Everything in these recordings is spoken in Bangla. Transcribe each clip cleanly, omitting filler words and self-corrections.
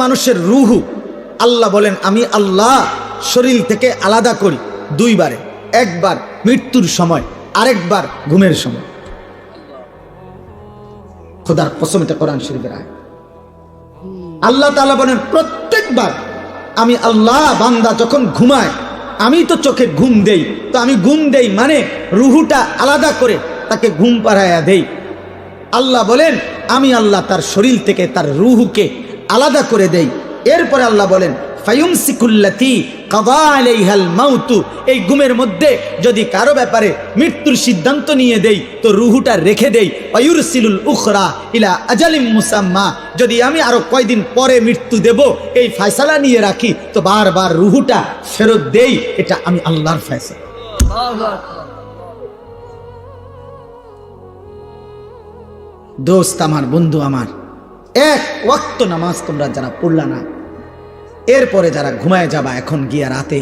মানুষের রুহু আল্লাহ বলেন আমি আল্লাহ শরীর থেকে আলাদা করি দুইবারে, একবার মৃত্যুর সময়, আরেকবার ঘুমের সময়। খোদার কসম, এটা কোরআন শরীফের আয়াত। আল্লাহ তাআলা বলেন প্রত্যেকবার আমি আল্লাহ বান্দা যখন ঘুমায়, আমি তো চোখে ঘুম দেই, তো আমি ঘুম দেই মানে রুহুটা আলাদা করে তাকে ঘুম পাড়াইয়া দেই। আল্লাহ বলেন আমি আল্লাহ তার শরীর থেকে তার রুহুকে আলাদা করে দেই। এরপরে আল্লাহ বলেন ফায়ুমসিকুল্লাতি কাযা আলাইহাল মাউতু, এই ঘুমের মধ্যে যদি কারো ব্যাপারে মৃত্যুর সিদ্ধান্ত নিয়ে দেই তো রুহুটা রেখে দেই। ওয়ায়ুরসিলুল উখরা ইলা আজালিম মুসাম্মা, যদি আমি আরো কয়দিন পরে মৃত্যু দেব এই ফয়সালা নিয়ে রাখি তো বারবার রুহুটা ফেরত দেই। এটা আমি আল্লাহর ফয়সালা। দোস্ত আমার, বন্ধু আমার, এক ওয়াক্ত নামাজ তোমরা যারা পড়লা না, এরপরে যারা ঘুমায় যাবা এখন গিয়া রাতে,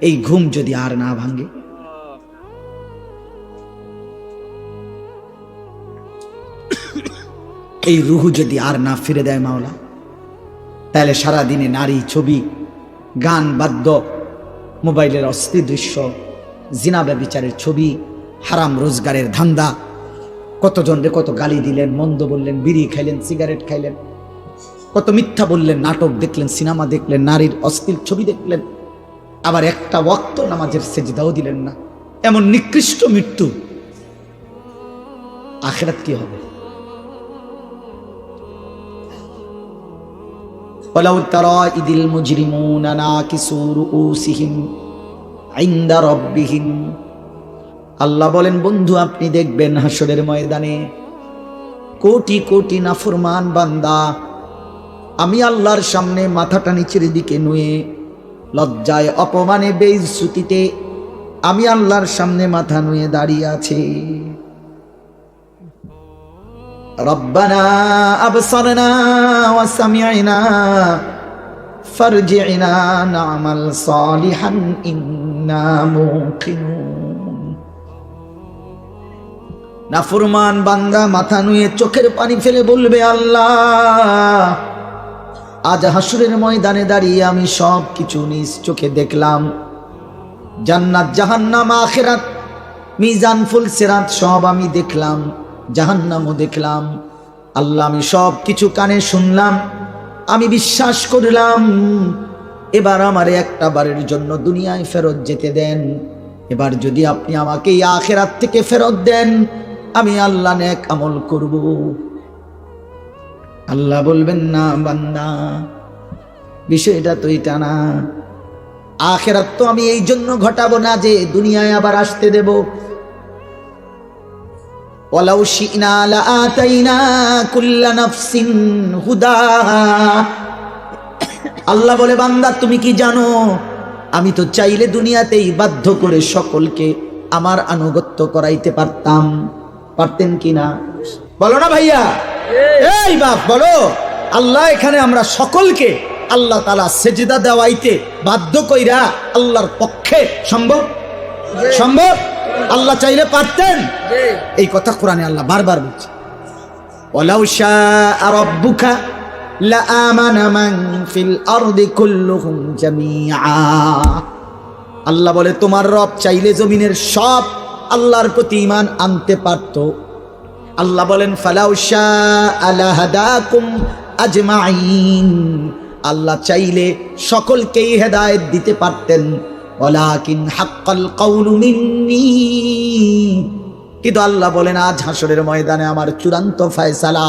এই ঘুম যদি আর না ভাঙে, এই রুহু যদি আর না ফিরে দেয় মাওলা, তাহলে সারাদিনে নারী, ছবি, গান, বাদ্য, মোবাইলের অশ্লীল দৃশ্য, জিনা ব্যভিচারের ছবি, হারাম রোজগারের ধান্দা, কতজনরে কত গালি দিলেন, মন্দ বললেন, বিড়ি খাইলেন, সিগারেট খাইলেন, কত মিথ্যা বললেন, নাটক দেখলেন, সিনেমা দেখলেন, নারীর অশ্লীল ছবি দেখলেন, আবার একটা ওয়াক্ত নামাজের সেজদাও দিলেন না। এমন নিকৃষ্ট মৃত্যু, আখিরাত কি হবে? ওয়ালাউ তারা ইদিল মুজরিমুনা নাকিসু রুউসিহিম ইনদা রাব্বিহিম, আল্লাহ বলেন বন্ধু আপনি দেখবেন হাসরের ময়দানে কোটি কোটি নাফরমান বান্দা আমি আল্লাহর সামনে মাথাটা নিচের দিকে নুয়ে লজ্জায় অপমানে বেইজ্জতিতে আমি আল্লাহর সামনে মাথা নুয়ে দাঁড়িয়ে আছে। রব্বানা আবসারনা ওয়া সামি'না ফারজি'না না'মাল সালিহান ইন্না মুকিনুন। নাফরমান বান্দা মাথা নুয়ে চোখের পানি ফেলে বলবে আল্লাহ আজ হাসরের ময়দানে দাঁড়িয়ে আমি সব কিছু নিজ চোখে দেখলাম, জান্নাত জাহান্নাম আখিরাত মিজান ফুল সিরাত সব আমি দেখলাম, জাহান্নামও দেখলাম। আল্লাহ আমি সব কিছু কানে শুনলাম, আমি বিশ্বাস করলাম। এবার আমারে একটা বারের জন্য দুনিয়ায় ফেরত যেতে দেন। এবার যদি আপনি আমাকে এই আখিরাত থেকে ফেরত দেন আমি আল্লাহ নেক আমল করব। আল্লাহ বলবেন না বান্দা, বিষয়টা তো এটা না। আখিরাত তো আমি এই জন্য ঘটাবো না যে দুনিয়ায় আবার আসতে দেব। ওয়ালাউ শি'না লাআতাইনা কুল্লা নাফসিন হুদাহা, আল্লাহ বলে বান্দা তুমি কি জানো আমি তো চাইলে দুনিয়াতেই বাধ্য করে সকলকে আমার আনুগত্য করাইতে পারতাম। পারতেন কিনা বলো না ভাইয়া? এই বাপ বলো। আল্লাহ এখানে আমরা সকলকে আল্লাহ তাআলা সেজদা দেওয়াইতে বাধ্য কইরা আল্লাহর পক্ষে সম্ভব? সম্ভব? আল্লাহ চাইলে পারতেন। এই কথা কোরআনে আল্লাহ বারবার বলছে, ওয়ালাউ শাআ রাব্বুকা লাআমানা মান ফিল আরদি কুল্লুহুম জামিআ। আল্লাহ বলে তোমার রব চাইলে জমিনের সব আল্লাহর প্রতি ঈমান আনতে পারত। আল্লাহ বলেন ফালাউ শাআ লাহাদাকুম আজমাইন, আল্লাহ চাইলে সকলকেই হেদায়েত দিতে পারতেন। ওয়ালাকিন হাক্কাল কাউলু মিন্নি, কিন্তু আল্লাহ বলেন আজ হাসরের ময়দানে আমার চূড়ান্ত ফয়সালা,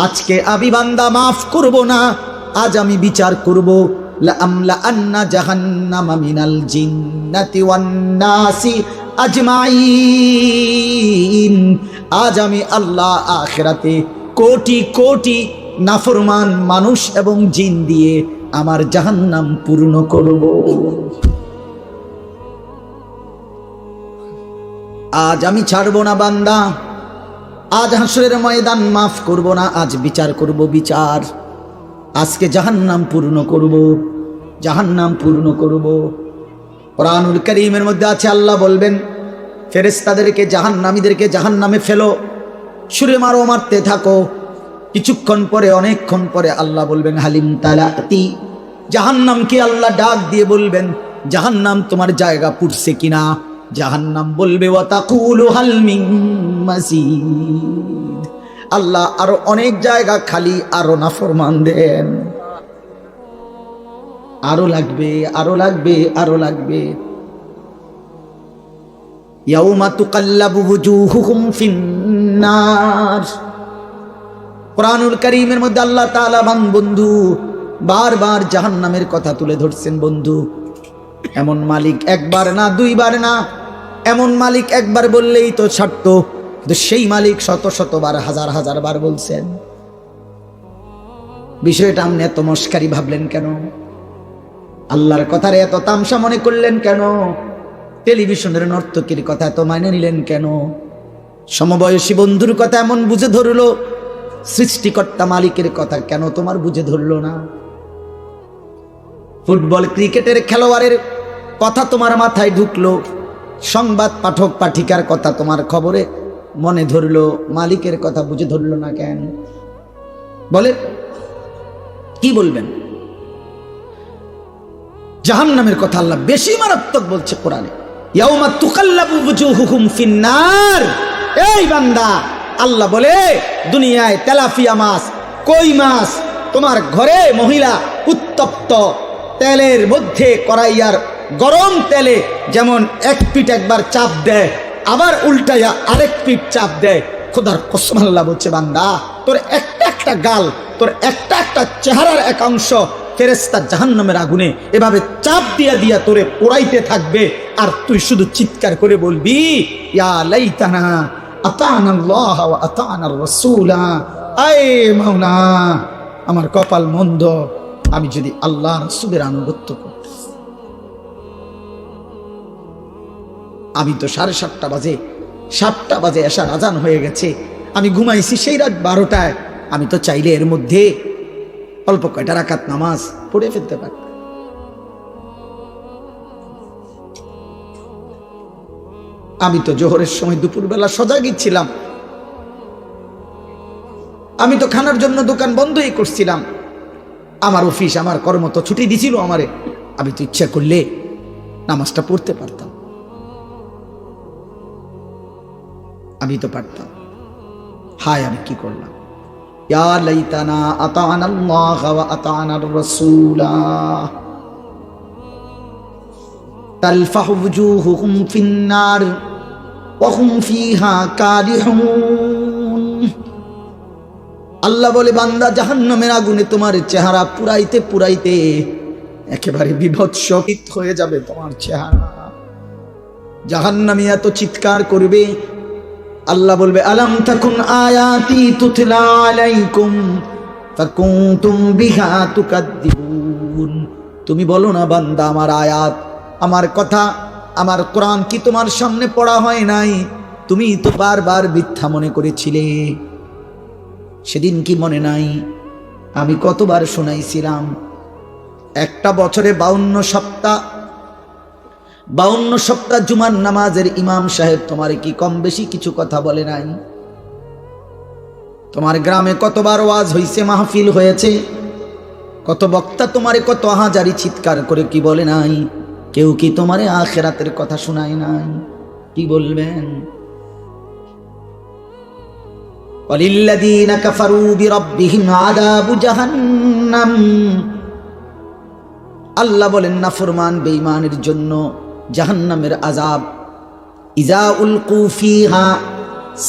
আজকে আমি বান্দা মাফ করব না, আজ আমি বিচার করব। লাআমলা আন্না জাহান্নামা মিনাল জিন্নাতি ওয়ান নাসি আজমাইন, আজ আমি আল্লাহ আখিরাতে কোটি কোটি নাফরমান মানুষ এবং জিন দিয়ে আমার জাহান্নাম পূর্ণ করব। আজ আমি ছাড়বো না বান্দা, আজ হাসরের ময়দান মাফ করব না, আজ বিচার করব। বিচার আজকে জাহান্নাম পূর্ণ করব, জাহান্নাম পূর্ণ করব। কোরআনুল কারীমের মধ্যে আছে আল্লাহ বলবেন ফেরেশতাদেরকে জাহান্নামীদেরকে জাহান্নামে ফেলো, ছুঁড়ে মারো, মারতে থাকো, কিছুক্ষণ পরে, অনেকক্ষণ পরে আল্লাহ বলবেন হালিম তালাতি, জাহান্নামকে আল্লাহ ডাক দিয়ে বলবেন, জাহান্নাম তোমার জায়গা পুড়ছে কিনা? জাহান্নাম বলবে ওয়াতাকুলু হাল মিন মাজিদ, আল্লাহ আরো অনেক জায়গা খালি, আরো নাফরমান দেন, আরো লাগবে, আরো লাগবে, আরো লাগবে। ইয়াউমা তুকাল্লাবু ওয়ুজুহুহুম ফিন্নার, কুরআনুল কারীমের মধ্যে আল্লাহ তাআলা বন্ধু বারবার জাহান্নামের কথা তুলে ধরছেন। বন্ধু, এমন মালিক একবার না, দুইবার না, এমন মালিক একবার বললেই তো ছাড়তো, কিন্তু সেই মালিক শত শতবার, হাজার হাজার বার বলছেন। বিষয়টা আপনি এত মস্কারি ভাবলেন কেন? আল্লাহর কথার এত তামসা মনে করলেন কেন? টেলিভিশনের নর্তকীর কথা এত মানে নিলেন কেন? সমবয়সী বন্ধুর কথা এমন বুঝে ধরলো, সৃষ্টিকর্তা মালিকের কথা কেন তোমার বুঝে ধরলো না? ফুটবল ক্রিকেটের খেলোয়াড়ের কথা তোমার মাথায় ঢুকলো, সংবাদ পাঠক পাঠিকার কথা তোমার খবরে মনে ধরলো, মালিকের কথা বুঝে ধরলো না কেন? বলে কি বলবেন? জাহান্নামের কথা আল্লাহ বেশি মারাত্মক বলছে কোরআনে, ইয়াউমা তুকাল্লাবু ওয়ুজুহুহুম ফিন্নার। এই বান্দা, আল্লাহ বলে দুনিয়ায় তেলাপিয়া মাছ, কই মাছ তোমার ঘরে মহিলা উত্তপ্ত তেলের মধ্যে, কড়াইয়ার গরম তেলে যেমন এক পিঠ একবার চাপ দেয়, আবার উল্টাইয়া আরেক পিঠ চাপ দেয়, খোদার কসম আল্লাহ বলছে বান্দা, তোর একটা একটা গাল, তোর একটা একটা চেহারার এক অংশ ফেরেশতা জাহান্নামের আগুনে এভাবে চাপ দিয়া দিয়া তোরে পোড়াইতে থাকবে, আর তুই শুধু চিৎকার করে বলবি ইয়া লাইতানা আতানাল্লাহ ওয়া আতানার রাসূলা, আয় মাওলা আমার কপাল মন্দ, আমি যদি আল্লাহ রাসূলের আনুগত্য করতাম। আমি তো 7:30 বাজে, 7টা বাজে এশার আজান হয়ে গেছে, আমি ঘুমাইছি সেই রাত 12টায়, আমি তো চাইলে এর মধ্যে অল্প কয়টা রাকাত নামাজ পড়ে ফেলতে পারতাম। আমি তো জোহরের সময় দুপুরবেলা সজাগই ছিলাম, আমি তো খানার জন্য দোকান বন্ধই করছিলাম, আমার অফিস আমার কর্ম তো ছুটি দিছিল আমারে, আমি তো ইচ্ছা করলে নামাজটা পড়তে পারতাম, আমি তো পারতাম। হায় আমি কি করলাম! ইয়া লাইতানা আতানাল্লাহ ওয়া আতানার রাসূলা তালফাহু ওয়ুজুহুহুম ফিন্নার ওয়া হুম ফিহা কারিহুন। আল্লাহ বলে বান্দা, জাহান্নামের আগুনে তোমার চেহারা পুরাইতে পুরাইতে একেবারে বিভৎস হয়ে যাবে তোমার চেহারা। জাহান্নামী এত চিৎকার করবে, আল্লাহ বলবে আলাম তাকুন আয়াতি তুতলা আলাইকুম ফাকুনতুম বিহা তুকাদ্দিবুন। তুমি বলো না বান্দা, আমার আয়াত, আমার কথা, আমার কোরআন কি তোমার সামনে পড়া হয় নাই? তুমি তো বারবার মিথ্যা মনে করেছিলে। সেদিন কি মনে নাই আমি কতবার শোনাইছিলাম? একটা বছরে 52 সপ্তাহ জুমার নামাজের ইমাম সাহেব তোমার কি কম বেশি কিছু কথা বলে নাই? তোমার গ্রামে কতবার ওয়াজ হইছে, মাহফিল হয়েছে, কত বক্তা তোমারে কত হাজারি চিৎকার করে কি বলে নাই? কেউ কি তোমারে আখিরাতের কথা শোনায় নাই? কি বলবেন? ওয়ালিল্লাযীনা কাফারু বিরাব্বিহিম আযাবু জাহান্নাম। আল্লাহ বলেন নাফরমান বেঈমানের জন্য জাহান্নামের আযাব। ইযা উলকু ফিহা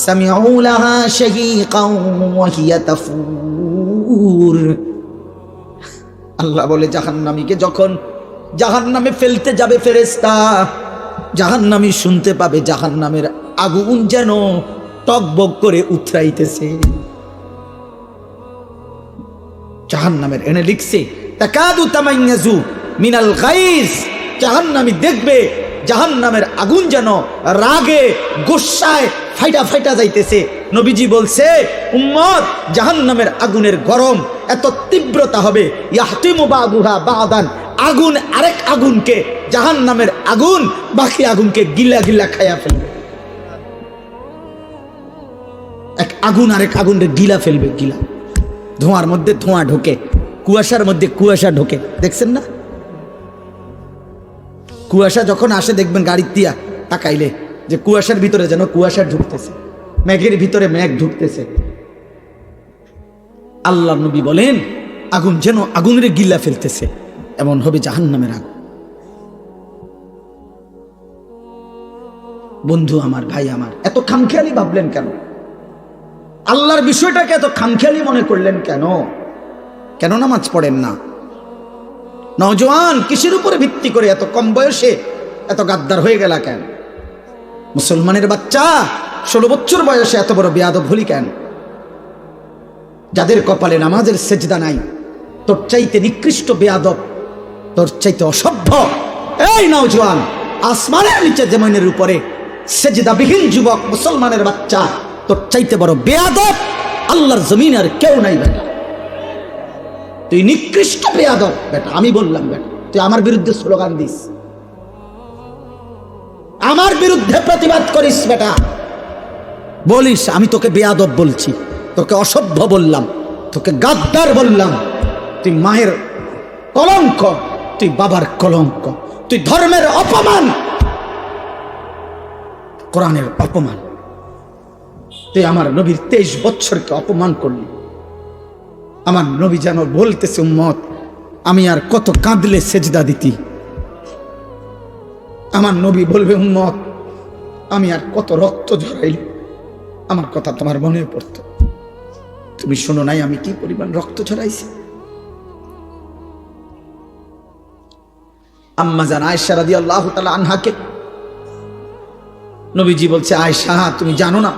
সামিউ লাহা শাহীকান ওয়া হিয়া তাফুর। আল্লাহ বলে জাহান্নামীকে যখন জাহান্নামে ফেলতে যাবে ফেরেশতা, জাহান্নামী শুনতে পাবে জাহান্নামের আগুন যেন টকবক করে উতরাইতেছে। জাহান্নামের এনে লিখছে তাকাদু তামাইয়াজু মিনাল গাইজ। জাহান্নামী দেখবে জাহান্নামের আগুন যেন রাগে গোসায় ফাইটা ফাইটা যাইতেছে। নবীজি বলছে উম্মত, জাহান্নামের আগুনের গরম এত তীব্রতা হবে, ইয়াহতিমু বাদুহা বাদান, আগুন আরেক আগুনকে, জাহান্নামের আগুন বাকি আগুনকে গিলা গিলা খাইয়া ফেলবে। এক আগুন আরেক আগুনকে গিলা ফেলবে, গিলা। ধোঁয়ার মধ্যে ধোঁয়া ঢোকে, কুয়াশার মধ্যে কুয়াশা ঢোকে, দেখছেন না? কুয়াশা যখন আসে দেখবেন গাড়ির দিয়া তাকাইলে যে কুয়াশার ভিতরে যেন কুয়াশা ঢুকতেছে, মেঘের ভিতরে মেঘ ঢুকতেছে। আল্লাহ নবী বলেন আগুন যেন আগুনের গিল্লা ফেলতেছে, এমন হবে জাহান্নামের আগুন। বন্ধু আমার, ভাই আমার, এত খামখেয়ালি ভাবলেন কেন? আল্লাহর বিষয়টাকে এত খামখেয়ালি মনে করলেন কেন? কেন নামাজ পড়েন না? নওজোয়ান, কিসের উপরে ভিত্তি করে এত কম বয়সে এত গাদ্দার হয়ে গেলা কেন? মুসলমানের বাচ্চা 16 বছর বয়সে এত বড় বেয়াদব হলি কেন? যাদের কপালে নামাজের সেজদা নাই, তোর চাইতে নিকৃষ্ট বেয়াদব, তোর চাইতে অসভ্য এই নওজোয়ান, আসমানের নিচে জমিনের উপরে সেজদাবিহীন যুবক মুসলমানের বাচ্চা, তোর চাইতে বড় বেয়াদব আল্লাহর জমিনে আর কেউ নাই বেটা। তুই নিকৃষ্ট বেয়াদব বেটা, আমি বললাম বেটা। তুই আমার বিরুদ্ধে স্লোগান দিস, আমার বিরুদ্ধে প্রতিবাদ করিস বেটা, বলিস আমি তোকে বেয়াদব বলছি, তোকে অসভ্য বললাম, তোকে গাদ্দার বললাম, তুই মায়ের কলঙ্ক, তুই বাবার কলঙ্ক, তুই ধর্মের অপমান, কোরআনের অপমান, তুই আমার নবীর 23 বছরকে অপমান করলি। আমার নবী যেন বলতেছে উম্মত, আমি আর কত কাঁদলে সেজদা দিতি। আমার নবী বলবে উম্মত, আমি আর কত রক্ত ঝরাইলি। আমার কথা তোমার মনে পড়তো, তুমি শোনো নাই আমি কি পরিমাণ রক্ত ঝরাইছি। আম্মা জান আয়েশা রাদিয়াল্লাহু তাআলা আনহাকে নবীজি বলছে, আয়েশা তুমি জানো না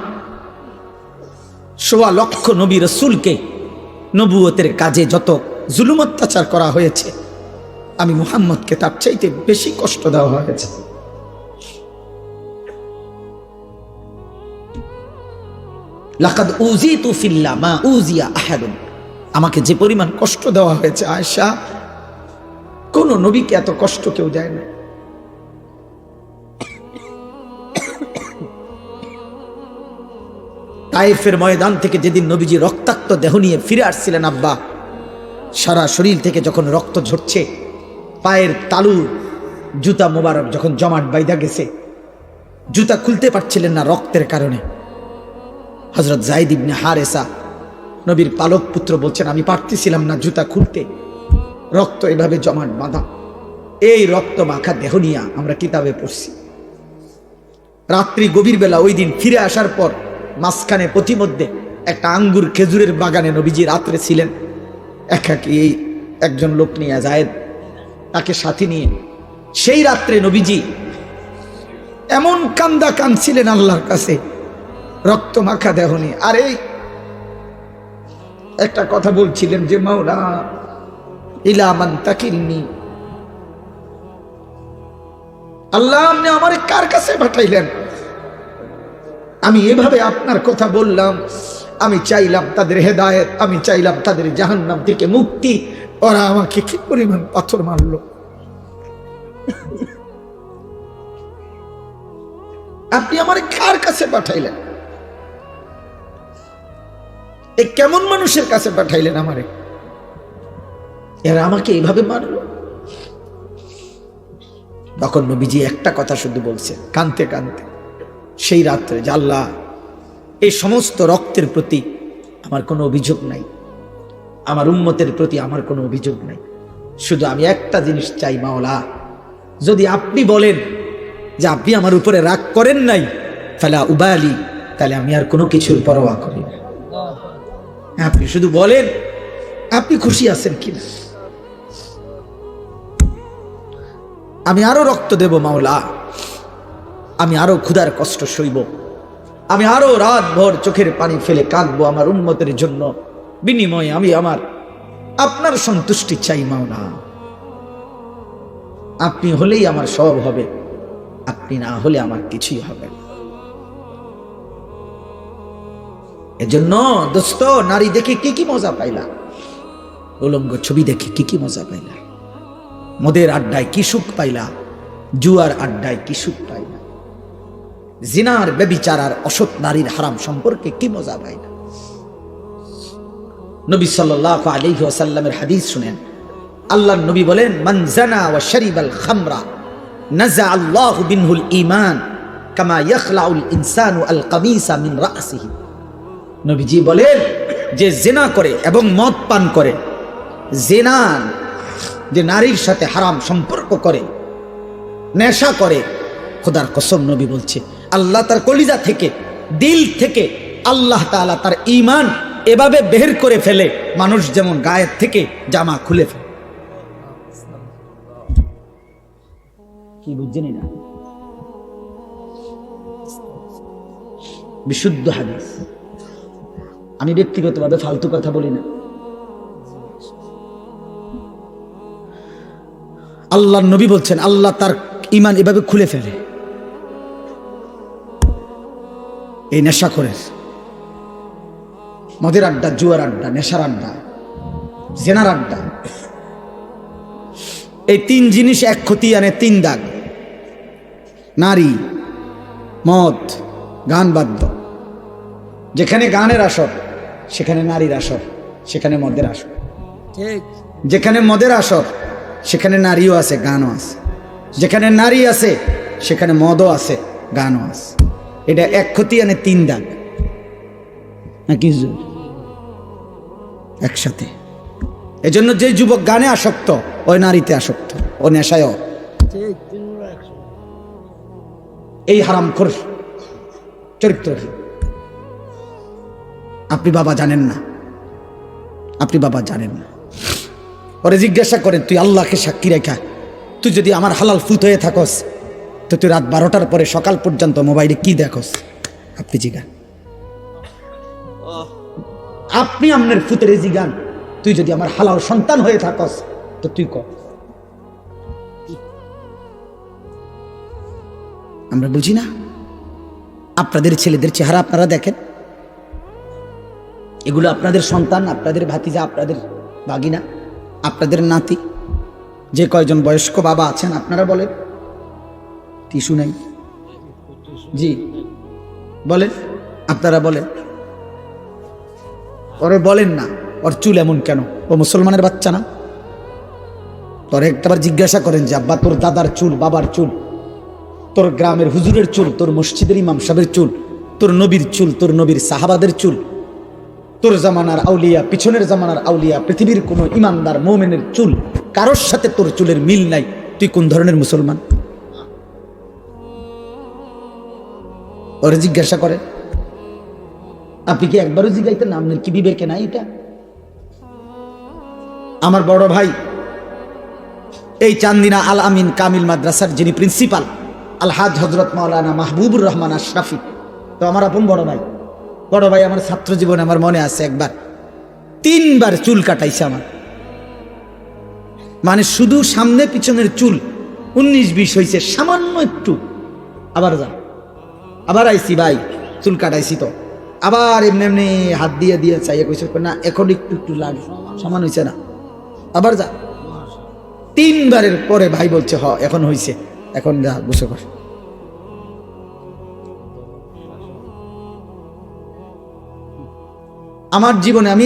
1.25 লক্ষ নবী রাসূলকে নবুয়তের কাজে যত জুলুম অত্যাচার করা হয়েছে, আমি মুহাম্মদকে তার চাইতে বেশি কষ্ট দেওয়া হয়েছে। লাকাদ উযিতু ফিল্লাহ মা উযিয়া আহাদুন, আমাকে যে পরিমাণ কষ্ট দেওয়া হয়েছে আয়েশা, কোন নবীকে এত কষ্ট কেউ দেয় না। তায়েফের ময়দান থেকে যেদিন নবীজি রক্তাক্ত দেহ নিয়ে ফিরে আসছিলেন, আব্বা সারা শরীর থেকে যখন রক্ত ঝরছে, পায়ের তালু জুতা মোবারক যখন জমাট বাইধা গেছে, জুতা খুলতে পারছিলেন না রক্তের কারণে, হযরত যায়েদ ইবনে হারেসা নবীর পালক পুত্র বলছেন, আমি পারতেছিলাম না জুতা খুলতে, রক্ত এভাবে জমাট বাঁধা। এই রক্ত মাখা দেহ নিয়ে আমরা কিতাবে পড়ছি। রাত্রি গভীর বেলা ওই দিন ফিরে আসার পর মাঝখানে পথিমধ্যে একটা আঙ্গুর খেজুরের বাগানে নবীজি রাত্রে ছিলেন একাকী, এই একজন লোক নিয়ে যায়েদ তাকে সাথে নিয়ে। সেই রাত্রে নবীজি এমন কান্দা কাঁদছিলেন আল্লাহর কাছে, রক্ত মাখা দেহ নিয়ে। আর এই একটা কথা বলছিলেন যে মাওলা ইলা মান তাকিলনি, আল্লাহ আপনি আমারে কার কাছে পাঠাইলেন? আমি এভাবে আপনার কথা বললাম, আমি চাইলাম তাদের হেদায়েত, আমি চাইলাম তাদের জাহান্নাম থেকে মুক্তি, ওরা আমাকে কি পরিমাণ পাথর মারলো। আপনি আমারে কার কাছে পাঠাইলেন? এ কেমন মানুষের কাছে পাঠাইলেন আমারে? এরা আমাকে এইভাবে মারলো। তখন নবীজি একটা কথা শুধু বলছে কাঁদতে কাঁদতে সেই রাত্রে, যে আল্লাহ এই সমস্ত রক্তের প্রতি আমার কোনো অভিযোগ নাই, আমার উম্মতের প্রতি আমার কোনো অভিযোগ নাই, শুধু আমি একটা জিনিস চাই মাওলা, যদি আপনি বলেন যে আপনি আমার উপরে রাগ করেন নাই, ফালা উবালি, তাহলে আমি আর কোনো কিছুর পরোয়া করি না। আপনি শুধু বলেন আপনি খুশি আছেন কিনা, আমি আরো রক্ত দেব মাওলা, আমি আরো ক্ষুধার কষ্ট সইব, আমি আরো রাত ভর চোখের পানি ফেলে কাঁদবো আমার উম্মতের জন্য, বিনিময়ে আমি আমার আপনার সন্তুষ্টি চাই মাওলা। আপনি হলেই আমার সব হবে, আপনি না হলে আমার কিছুই হবে না। এজন্য দোস্ত, নারী দেখে কি কি মজা পাইলা, উলঙ্গ ছবি দেখে কি কি মজা পাইলা, মদের আড্ডায় কি সুখ পাইলা, জুয়ার আড্ডায় কি সুখ পাইলা, জিনার ব্যভিচার আর অসৎ নারীর হারাম সম্পর্কে কি মজা পাইলা। নবী সাল্লাল্লাহু আলাইহি ওয়াসাল্লামের হাদিস শুনেন। আল্লাহর নবী বলেন, মান জানা ওয়া শারিবাল খামরা নাযা আল্লাহু বিনহুল ঈমান কামা ইয়াখলাউল ইনসানু আল কামিসা মিন রাসিহি। নবীজি বলেন, যে জিনা করে এবং মদ পান করে, জিনা যে নারীর সাথে হারাম সম্পর্ক করে, নেশা করে, খোদার কসম নবী বলছে আল্লাহ তার কলিজা থেকে, দিল থেকে আল্লাহ তাআলা তার ঈমান এভাবে বের করে ফেলে, মানুষ যেমন গায়ের থেকে জামা খুলে ফেলে। কি বুঝছেন না? বিশুদ্ধ হাদিস। আমি ব্যক্তিগতভাবে ফালতু কথা বলি না। আল্লাহর নবী বলছেন আল্লাহ তার ঈমান এভাবে খুলে ফেলে। এই নেশাখোরের, মদের আড্ডা, জুয়ার আড্ডা, নেশার আড্ডা, জেনার আড্ডা, এই তিন জিনিস এক ক্ষতি আনে, তিন দাগ। নারী, মদ, গান বাদ্য। যেখানে গানের আসর সেখানে নারীর আসর, সেখানে মদের আসর। যেখানে মদের আসর সেখানে নারীও আছে, গানও আছে। যেখানে নারী আছে সেখানে মদও আছে, গানও আছে। এটা এক ক্ষতি আনে তিন দাগ নাকি একসাথে। এজন্য যে যুবক গানে আসক্ত, ওই নারীতে আসক্ত, ও নেশায়। এই হারামখোর চরিত্র। আপনি বাবা জানেন না, আপনি বাবা জানেন না। ওরে জিজ্ঞাসা করেন, তুই আল্লাহকে সাক্ষী রেখা, তুই যদি আমার হালাল ফুত হয়ে থাকস তো তুই রাত 12টার পরে সকাল পর্যন্ত মোবাইলে কি দেখস? আপনি জিগান, আপনি আপনার ফুতের জিগান, তুই যদি আমার হালাল সন্তান হয়ে থাকস তো তুই কর। আমরা বুঝি না? আপনাদের ছেলেদের চেহারা আপনারা দেখেন, এগুলো আপনাদের সন্তান, আপনাদের ভাতিজা, আপনাদের ভাগিনা, আপনাদের নাতি। যে কয়জন বয়স্ক বাবা আছেন আপনারা বলেন, টিস্যু নাই? জি বলেন, আপনারা বলেন। ওরে বলেন না, ওর চুল এমন কেন? ও মুসলমানের বাচ্চা না? তোর একটাবার জিজ্ঞাসা করেন যে আব্বা তোর দাদার চুল, বাবার চুল, তোর গ্রামের হুজুরের চুল, তোর মসজিদের ইমাম সাহেবের চুল, তোর নবীর চুল, তোর নবীর সাহাবাদের চুল, তোর জামানার আউলিয়া, পিছনের জামানার আউলিয়া, পৃথিবীর কোন ইমানদার মুমিনের চুল, কারোর সাথে তোর চুলের মিল নাই। তুই কোন ধরনের মুসলমান? ওরে জিজ্ঞাসা করে। আপনি কি একবারও জিজ্ঞাইতেন? আপনার কি বিবেকে নাই এটা? আমার বড় ভাই এই চান্দিনা আল আমিন কামিল মাদ্রাসার যিনি প্রিন্সিপাল, আলহাজ হজরত মাওলানা মাহবুবুর রহমান আশরাফি, তো আমার আপন বড় ভাই। বড় ভাই আমার ছাত্র জীবনে আমার মনে আছে একবার 3 বার চুল কাটাইছে আমার, মানে শুধু সামনে পিছনের চুল 19-20 হয়েছে, সামান্য একটু। আবার যা, আবার আইসি ভাই চুল কাটাইছি, তো আবার এমনি এমনি হাত দিয়ে দিয়ে চাইয়ে কইছে না এখন একটু একটু লাগে, সমান হয়েছে না, আবার যা। 3 বারের পরে ভাই বলছে হ এখন হয়েছে, এখন যা বসে কর। আমার জীবনে আমি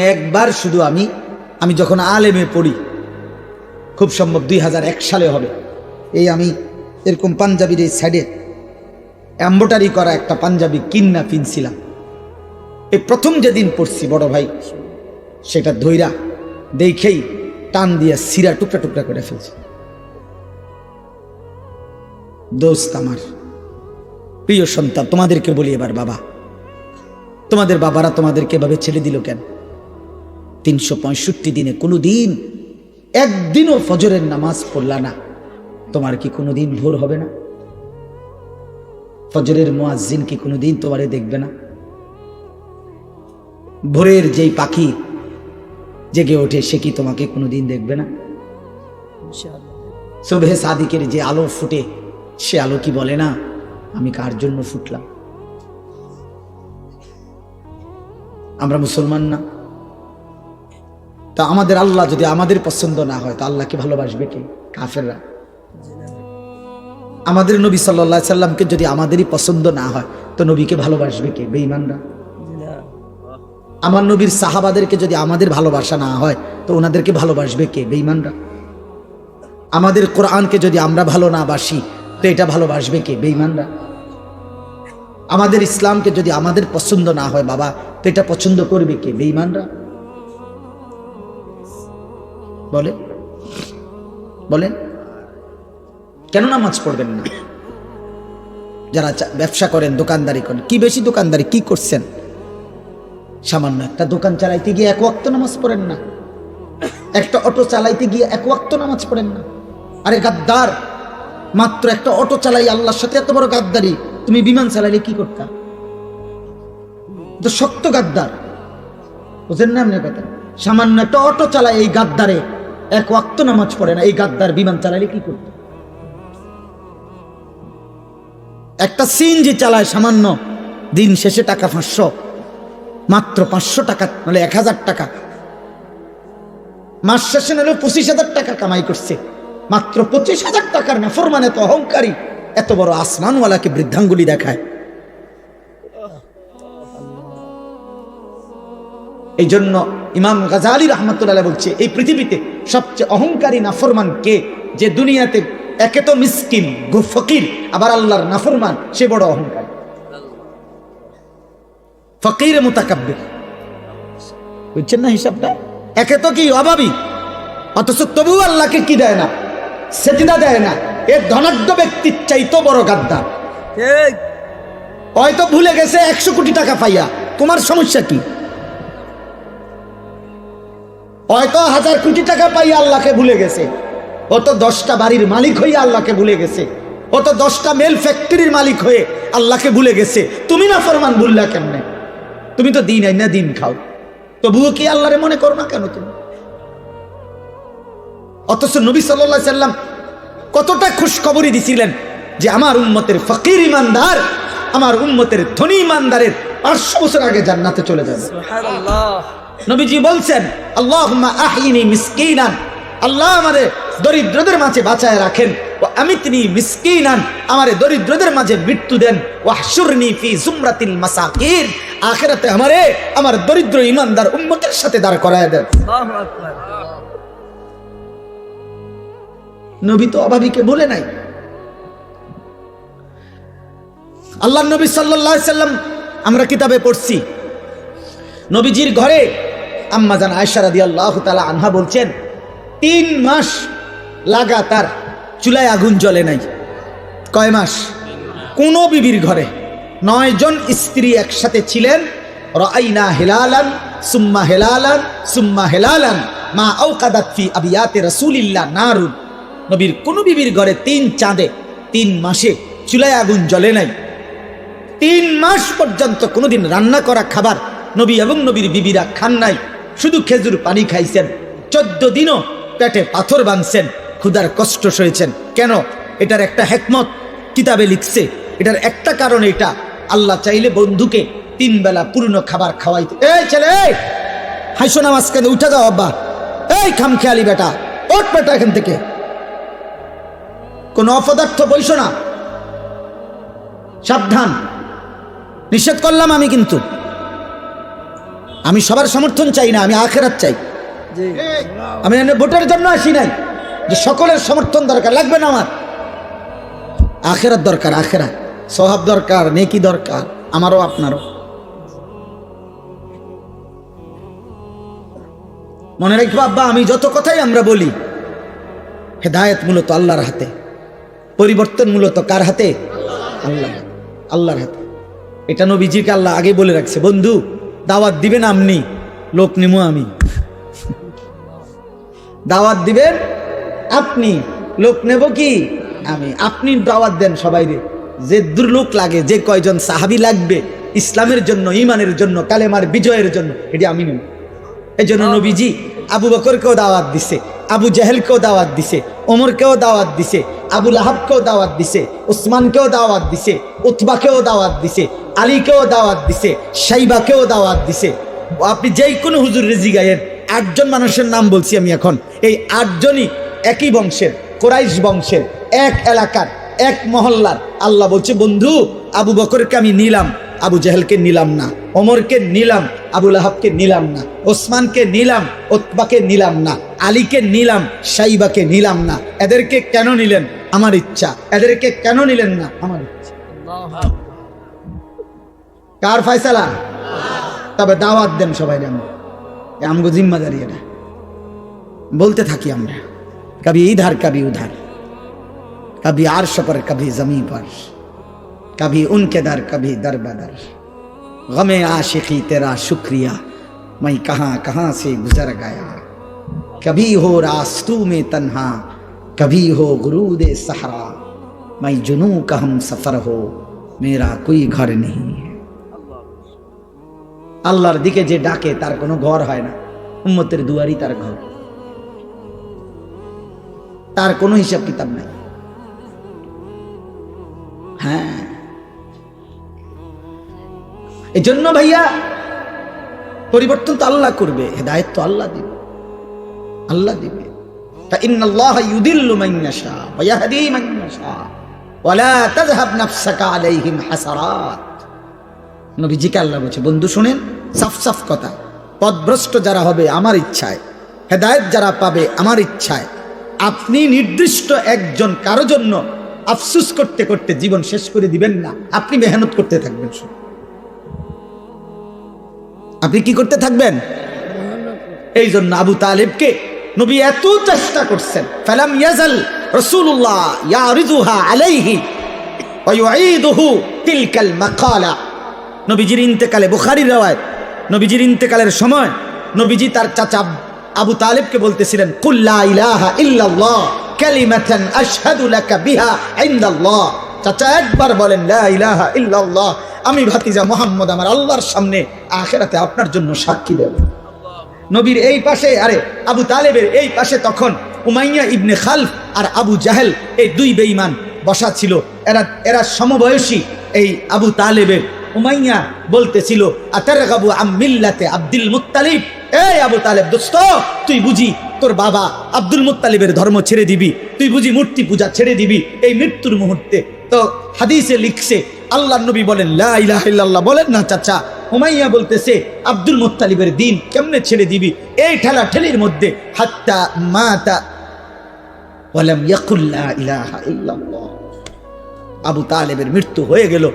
একবার শুধু আমি যখন আলেমে পড়ি, খুব সম্ভব 2001 সালে হবে, এই আমি এরকম পাঞ্জাবির এই সাইডে এম্ব্রয়ডারি করা একটা পাঞ্জাবি কিন্না পিনছিলাম। এই প্রথম যেদিন পড়ছি বড় ভাই, সেটা ধইরা দেখেই টান দিয়া সিরা টুকরা টুকরা করে ফেলছে। দোস্ত আমার, প্রিয় সন্তান, তোমাদেরকে বলি এবার, বাবা, তোমাদের বাবারা তোমাদেরকে এভাবে ছেড়ে দিল কেন? 365 দিনে কোনো দিন একদিনও ফজরের নামাজ পড়লা না, তোমার কি কোনোদিন ভোর হবে না? ফজরের মুয়াজ্জিন কি কোনোদিন তোমারে দেখবে না? ভোরের যেই পাখি জেগে ওঠে সে কি তোমাকে কোনোদিন দেখবে না? সুবহে সাদিকের যে আলো ফুটে, সে আলো কি বলে না আমি কার জন্য ফুটলাম? আমরা মুসলমান না? তা আমাদের আল্লাহ যদি আমাদের পছন্দ না হয়, তা আল্লাহকে ভালোবাসবে কে? কাফেররা। আমাদের নবী সাল্লাল্লাহু আলাইহি সাল্লামকে যদি আমাদেরই পছন্দ না হয়, তো নবীকে ভালোবাসবে কে? বেঈমানরা। আমার নবীর সাহাবাদেরকে যদি আমাদের ভালোবাসা না হয় তো ওনাদেরকে ভালোবাসবে কে? বেঈমানরা। আমাদের কোরআনকে যদি আমরা ভালো না বাসি তো এটা ভালোবাসবে কে? বেঈমানরা। আমাদের ইসলামকে যদি আমাদের পছন্দ না হয় বাবা তো এটা পছন্দ করবে কে? বেঈমানরা। বলে বলেন কেন নামাজ পড়বেন না? যারা ব্যবসা করেন, দোকানদারি করেন, কি বেশি দোকানদারি কি করছেন? সামান্য একটা দোকান চালাইতে গিয়ে এক ওয়াক্ত নামাজ পড়েন না, একটা অটো চালাইতে গিয়ে এক ওয়াক্ত নামাজ পড়েন না। আরে গাদ্দার, মাত্র একটা অটো চালাই আল্লাহর সাথে এত বড় গাদ্দারি, তুমি বিমান চালাইলে কি করতা? তো শক্ত গাদ্দার, বুঝেন না আপনার কথা? সামান্য একটা অটো চালায় এই গাদ্দারে এক ওয়াক্ত নামাজ পড়ে না, এই গাদ্দার বিমান চালাইলে কি করত? একটা সিএনজি চালায় সামান্য, দিন শেষে টাকা 500, মাত্র 500 টাকা নাহলে 1000 টাকা, মাস শেষে নাহলে 25,000 টাকা কামাই করছে, মাত্র 25,000 টাকার নাফরমান এত অহংকারী, এত বড় আসমানওয়ালাকে বৃদ্ধাঙ্গুলি দেখায়। এই জন্য ইমাম গাজালি রহমতুল্লাহ বলছে এই পৃথিবীতে সবচেয়ে অহংকারী নাফরমান কে? যে দুনিয়াতে একে তো মিসকিন ফকির, আবার আল্লাহর নাফরমান, সে বড় অহংকারী। ফকির মুতাকাব্বির, বুঝছেন না হিসাবটা? একে তো কি অভাবী, অথচ তবু আল্লাহকে কি দেয় না? সেজদা দেয় না। এর ধনাঢ্য ব্যক্তির চাইতো বড় গাদ্দার। হয়তো ভুলে গেছে 100 কোটি টাকা পাইয়া, তোমার সমস্যা কি? হয়তো 1000 কোটি টাকা পাইয়া আল্লাহকে ভুলে গেছে, ও তো 10টা বাড়ির মালিক হয়ে আল্লাহকে ভুলে গেছে, ও তো 10টা মেল ফ্যাক্টরির মালিক হয়ে আল্লাহকে ভুলে গেছে। তুমি না ফরমান ভুললা কেমনে? তুমি তো দিন আইনা দিন খাও, তবুও কি আল্লাহরে মনে করো না কেন তুমি? অথচ নবী সাল্লাল্লাহু আলাইহি সাল্লাম কতটা খুশখবরি দিছিলেন যে আমার উম্মতের ফকির ইমানদার, আমার উম্মতের ধনী ইমানদারের 500 বছর আগে জান্নাতে চলে যাবে। সুবহানাল্লাহ। নবীজি বলছেন আল্লাহুম্মা আহইনি মিসকিনান, আল্লাহ আমারে দরিদ্রদের মাঝে বাঁচায় রাখেন, ওয়া আমিতনি মিসকিনান, আমারে দরিদ্রদের মাঝে মৃত্যু দেন, ওয়াহশুরনি ফি জুমরাতিল মাসাকিন, আখিরাতে আমারে আমার দরিদ্র ইমানদার উম্মতের সাথে দাঁড় করায় দেন। আল্লাহু আকবার। নবী তো অভাবীকে বলে নাই। আল্লাহর নবী সাল্লাল্লাহু আলাইহি সাল্লাম আমরা কিতাবে পড়ছি, নবীজির ঘরে আম্মা জান আয়েশা রাদিয়াল্লাহু তাআলা আনহা বলছেন 3 মাস লাগাতার চুলায় আগুন জ্বলে নাই। কয় মাস? কোন বিবির ঘরে 9 জন স্ত্রী একসাথে ছিলেন। রাআইনা হিলালান সুম্মা হিলালান সুম্মা হিলালান মা আওকাদাত ফি আবিয়াতি রাসূলিল্লাহ নারুন। নবীর কোন বিবির ঘরে 3 চাঁদে 3 মাসে চুলায় আগুন জ্বলে নাই। 3 মাস পর্যন্ত কোনোদিন রান্না করা খাবার নবী এবং নবীর বিবিরা খান নাই, শুধু খেজুর পানি খাইছেন। 14 দিনও পেটে পাথর বাঁধছেন, ক্ষুধার কষ্ট সয়েছেন। কেন? এটার একটা হিকমত কিতাবে লিখছে। এটার একটা কারণ এটা, আল্লাহ চাইলে বন্ধুকে 3 বেলা পূর্ণ খাবার খাওয়াইতে। এই ছেলে, হাইসো না মাঝখানে, উঠে যাও আব্বা। এই খামখেয়ালি বেটা, ওঠ বেটা এখান থেকে, কোন অপদার্থ বইসো না, সাবধান, নিষেধ করলাম আমি। কিন্তু আমি সবার সমর্থন চাই না, আমি আখিরাত চাই। আমি ভোটের জন্য আসি নাই যে সকলের সমর্থন দরকার, লাগবে না আমার। আখিরাত দরকার, আখিরাত সওয়াব দরকার, নেকি দরকার, আমারও আপনারও। মনে রাখবো আব্বা, আমি যত কথাই আমরা বলি, হেদায়েত মূলত আল্লাহর হাতে, পরিবর্তন মূলত কার হাতে? আল্লাহর হাতে। এটা নবীজিকে আল্লাহ আগে বলে রাখছে, বন্ধু দাওয়াত দিবেন আপনি, লোক নিমু আমি। দাওয়াত দিবেন আপনি, লোক নেব কি আমি। আপনি দাওয়াত দেন সবাই রে, যে দূর লোক লাগে, যে কয়জন সাহাবী লাগবে ইসলামের জন্য, ইমানের জন্য, কালেমার বিজয়ের জন্য, এটি আমি নেব। এই জন্য নবীজি আবু বকরকেও দাওয়াত দিছে, আবু জাহেলকেও দাওয়াত দিছে, ওমরকেও দাওয়াত দিছে, আবু লাহাবকেও দাওয়াত দিছে, উসমানকেও দাওয়াত দিছে, উতবাকেও দাওয়াত দিছে, আলীকেও দাওয়াত দিছে, শাইবাকেও দাওয়াত দিছে। আপনি যেই কোনো হুজুর রেজি গায়েন, 8 জন মানুষের নাম বলছি আমি এখন। এই 8 জনই একই বংশের, কুরাইশ বংশের, এক এলাকার, এক মহল্লার। আল্লাহ বলছে, বন্ধু আবু বকরকে আমি নিলাম, আবু জেহেলকে নিলাম না, ওমরকে নিলাম, আবু লাহাবকে নিলাম না, ওসমানকে নিলাম, উতবাকে নিলাম না, আলীকে নিলাম, সাইবাকে নিলাম না। এদেরকে কেন নিলেন? আমার ইচ্ছা। এদেরকে কেন নিলেন না? আমার ইচ্ছা। কার ফয়সালা? তবে দাওয়াত দেন সবাই, আমগো জিম্মাদারি এটা। বলতে থাকি আমরা, কবি ইধার কবি উধার, कभी अर्श पर कभी जमीन पर, कभी उनके दर कभी दर बदर, गमे आशिकी तेरा शुक्रिया मैं कहाँ कहाँ से गुजर गया, कभी हो रास्तों में तन्हा कभी हो गुरूद सहरा, मैं जुनू का हम सफर हो मेरा कोई घर नहीं है। আল্লাহর দিকে যে ডাকে তার কোনো ঘর হয় না, উম্মতের দুয়ারই তার ঘর, তার কোনো হিসাব কিতাব নাই। হ্যাঁ, এজন্য ভাইয়া পরিবর্তন তো আল্লাহ করবে, হেদায়েত তো আল্লাহ দিবে, আল্লাহ দিবে। ফাইন্নাল্লাহা ইউদিল্লু মান ইয়াশা ওয়া ইয়াহদি মান ইয়াশা ওয়া লা তাযহাব নাফসাকা আলাইহিম হাসারাত। নবীজিকে আল্লাহ বলছে, বন্ধু শুনেন, সাফ সাফ কথা, পথভ্রষ্ট যারা হবে আমার ইচ্ছায়, হেদায়েত যারা পাবে আমার ইচ্ছায়। আপনি নির্দিষ্ট একজন কারো জন্য আফসোস করতে করতে জীবন শেষ করে দিবেন না, আপনি মেহনত করতে থাকবেন। আপনি কি করতে থাকবেন? এই জন্য আবু তালেবকে নবী এত চেষ্টা করছেন, ফালাম ইয়াজাল রাসূলুল্লাহ ইয়ারিদুহা আলাইহি ওয়া ইউঈদুহু তিলকাল মাকালা। নবীজির ইন্তেকালে, বুখারীর riwayat, নবীজির ইন্তেকালের সময় নবীজি তার চাচা আবু তালেবকে বলতেছিলেন, কুল লা ইলাহা ইল্লাল্লাহ কালিমাতান আশহাদু লাকা বিহা ইনদাল্লাহ। চাচা একবার বলেন লা ইলাহা ইল্লাল্লাহ, আমি ভাতিজা মুহাম্মদ আমার আল্লাহর সামনে আখিরাতে আপনার জন্য সাক্ষী দেব। নবীর এই পাশে, আরে আবু তালেবের এই পাশে তখন উমাইয়া ইবনে খালফ আর আবু জাহেল, এই দুই বেঈমান বসা ছিল। এরা সমবয়সী। এই আবু তালেবের উমাইয়া বলতেছিল, আতারগাবু আম মিল্লাতে আব্দুল মুত্তালিব। এই আবু তালেব দোস্ত, তুই বুঝি তোর বাবা আব্দুল মুত্তালিবের ধর্ম ছেড়ে দিবি? তুই বুঝি মূর্তি পূজা ছেড়ে দিবি এই মৃত্যুর মুহূর্তে? তো হাদিসে লিখছে, আল্লাহর নবী বলেন লা ইলাহা ইল্লাল্লাহ, বলেন না চাচা। উমাইয়া বলতেছে, আব্দুল মুত্তালিবের দিন কেমনে ছেড়ে দিবি? এই ঠেলা ঠেলির মধ্যে হাত্তা মাতা ওয়ালাম ইয়াকুল লা ইলাহা ইল্লাল্লাহ। আবু তালেবের মৃত্যু হয়ে গেল,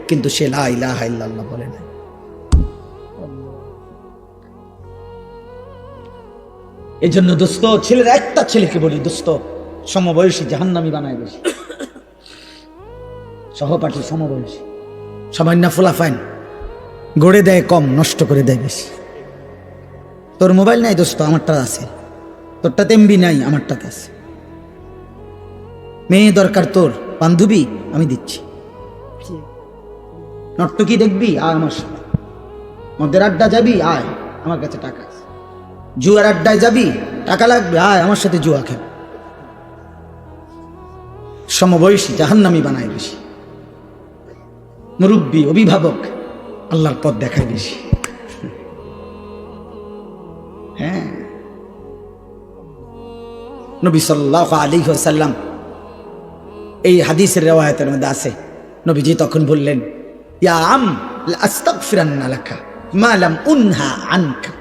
কিন্তু সে লা ইলাহা ইল্লাল্লাহ বলে না। এই জন্য দোস্ত, ছেলের একটা ছেলেকে বলি, দোস্ত সমবয়সী জাহান্নামী বানায় বেশি, সহপাঠী সমবয়সী, সবাই না ফুলাফাইন গড়ে দেয় কম, নষ্ট করে দেয় বেশি। তোর মোবাইল নাই দোস্ত, আমারটা আছে। তোরটাতে এমবি নাই, আমারটাতে আছে। মেয়ে দরকার তোর, বান্ধবী আমি দিচ্ছি। নর্তকী দেখবি, আয় আমার সাথে। মদের আড্ডা যাবি, আয় আমার কাছে টাকা আছে। জুয়ার আড্ডায় যাবি, টাকা লাগবে, আয় আমার সাথে জুয়া খেল। সমবয়সী জাহান্নামী বানায় বেশি, মুরব্বী অভিভাবক আল্লাহর পথ দেখায় বেশি। হ্যাঁ, নবী সাল্লাল্লাহু আলাইহি ওয়াসাল্লাম এই হাদিসের রিওয়ায়াতের মধ্যে আছে, নবীজি তখন বললেন, ইয়া আম লা আস্তাগফিরান্না লাকা মা লাম উনহা আনকা।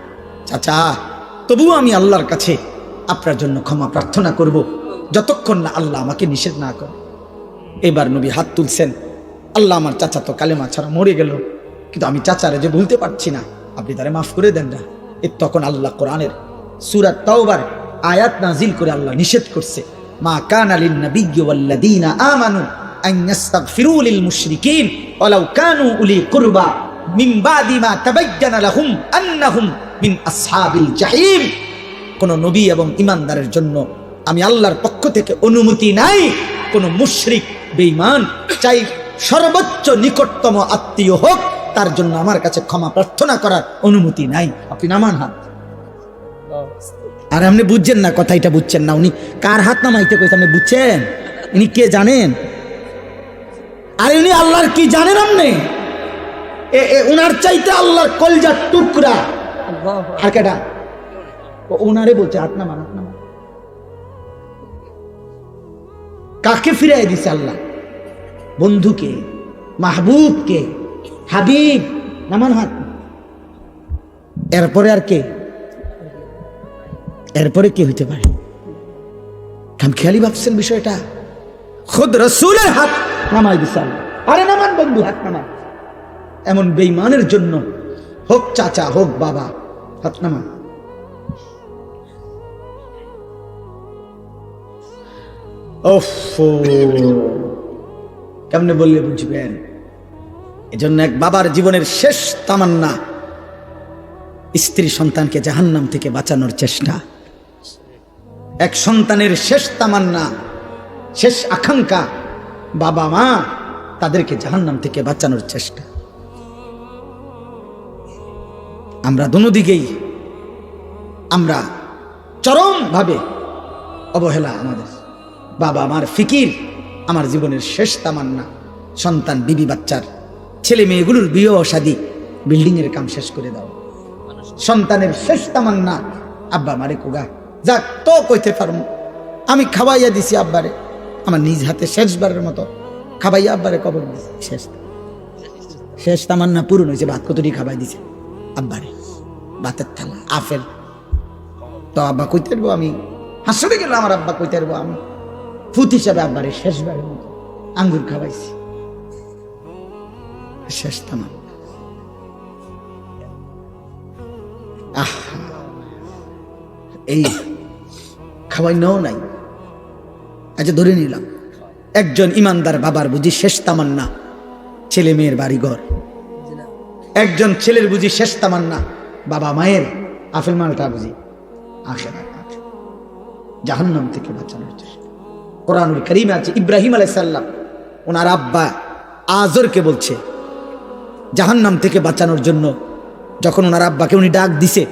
চাচা, তবুও আমি আল্লাহর কাছে আপনার জন্য ক্ষমা প্রার্থনা করব যতক্ষণ না আল্লাহ আমাকে নিষেধ না করে। এবার নবী হাত তুলছেন, আল্লাহ আমার চাচা তো কালেমা ছাড়া মরে গেল, কিন্তু আমি চাচারে যে ভুলতে পারছি না, আপনি তারে মাফ করে দেন না। তখন আল্লাহ কোরআনের সূরা তাওবার আয়াত নাজিল করে আল্লাহ নিষেধ করছে, মা কানা লিন নাবিয়্যি ওয়াল্লাযীনা আমানু আন ইস্তাগফিরু লিল মুশরিকিন ওয়ালাউ কানু উলি কুরবা মিন বাদি মা তাবায়্যানা লাহুম আন্নাহুম মিন আসহাবিল জাহিম। কোন নবী এবং ঈমানদারের জন্য আমি আল্লাহর পক্ষ থেকে অনুমতি নাই কোন মুশরিক বেঈমান, চাই সর্বোচ্চ নিকটতম আত্মীয় হোক, তার জন্য আমার কাছে ক্ষমা প্রার্থনা করার অনুমতি নাই। আপনি নামান হাত। আর আপনি বুঝছেন না, কথা এটা বুঝছেন না। উনি কার হাত নামাইতে কইছে আপনি বুঝছেন? উনি কে জানেন? আর উনি আল্লাহর কি জানেন? আপনি উনার চাইতে আল্লাহর কলজার টুকরা আর কেডা ওনারে বলছে হাত নামান, হাত নামান। কাকে ফিরাই দিছে আল্লাহ? বন্ধুকে, মাহবুবকে, হাবিব নামান হাত। এরপরে আর কে? এরপরে কে হইতে পারে? খামখেয়ালি ভাবছেন বিষয়টা? খুদ রাসূলের হাত নামাই দিছে আল্লাহ। আরে নামান বন্ধু, হাত নামান। এমন বেঈমানের জন্য হোক চাচা হোক বাবা, হাত নামান। কেমনে বললে বুঝবেন? এজন্য এক বাবার জীবনের শেষ তামান্না স্ত্রী সন্তানকে জাহান্নাম থেকে বাঁচানোর চেষ্টা। এক সন্তানের শেষ তামান্না, শেষ আকাঙ্ক্ষা বাবা মা তাদেরকে জাহান্নাম থেকে বাঁচানোর চেষ্টা। আমরা দুদিকেই আমরা চরম ভাবে অবহেলা। আমাদের বাবা মার ফিকির আমার জীবনের শেষ তামান্না। সন্তান বিবি বাচ্চার ছেলে মেয়েগুলোর বিয়ে শাদী বিল্ডিং এর কাম শেষ করে দাও। সন্তানের শেষ তামান্না আব্বা মারে কোগা যাক তো কইতে পারবো আমি খাওয়াইয়া দিছি আব্বারে, আমার নিজ হাতে শেষবারের মতো খাবাইয়া আব্বারে কবর দিছি। শেষ তামান্না পূরণ হয়েছে। ভাত কতটি খাবাই দিছে আব্বারে, ভাতের থালা আপেল। তো আব্বা কইতে পারবো আমি হাসতে গেল, আমার আব্বা কইতে পারবো আমি ফুত হিসাবে আব্বারে শেষবারের মতো আঙ্গুর খাওয়াইছি। শেষ তামান্না। এই খাওয়াই নাও নাই। আচ্ছা ধরে নিলাম একজন ইমানদার বাবার বুঝি শেষ তামান্না ছেলে মেয়ের বাড়িঘর। একজন ছেলের বুঝি শেষ তামান্না বাবা মায়ের আফেল মালটা বুঝি আখিরাত, জাহান্নাম থেকে বাঁচানোর চেষ্টা। কোরআনুল কারীমে আছে ইব্রাহিম আলাইহিস সালাম ওনার আব্বা আজরকে বলছে জাহান্নাম থেকে বাঁচানোর জন্য। যখন ওনার আব্বাকে উনি ডাক দিছে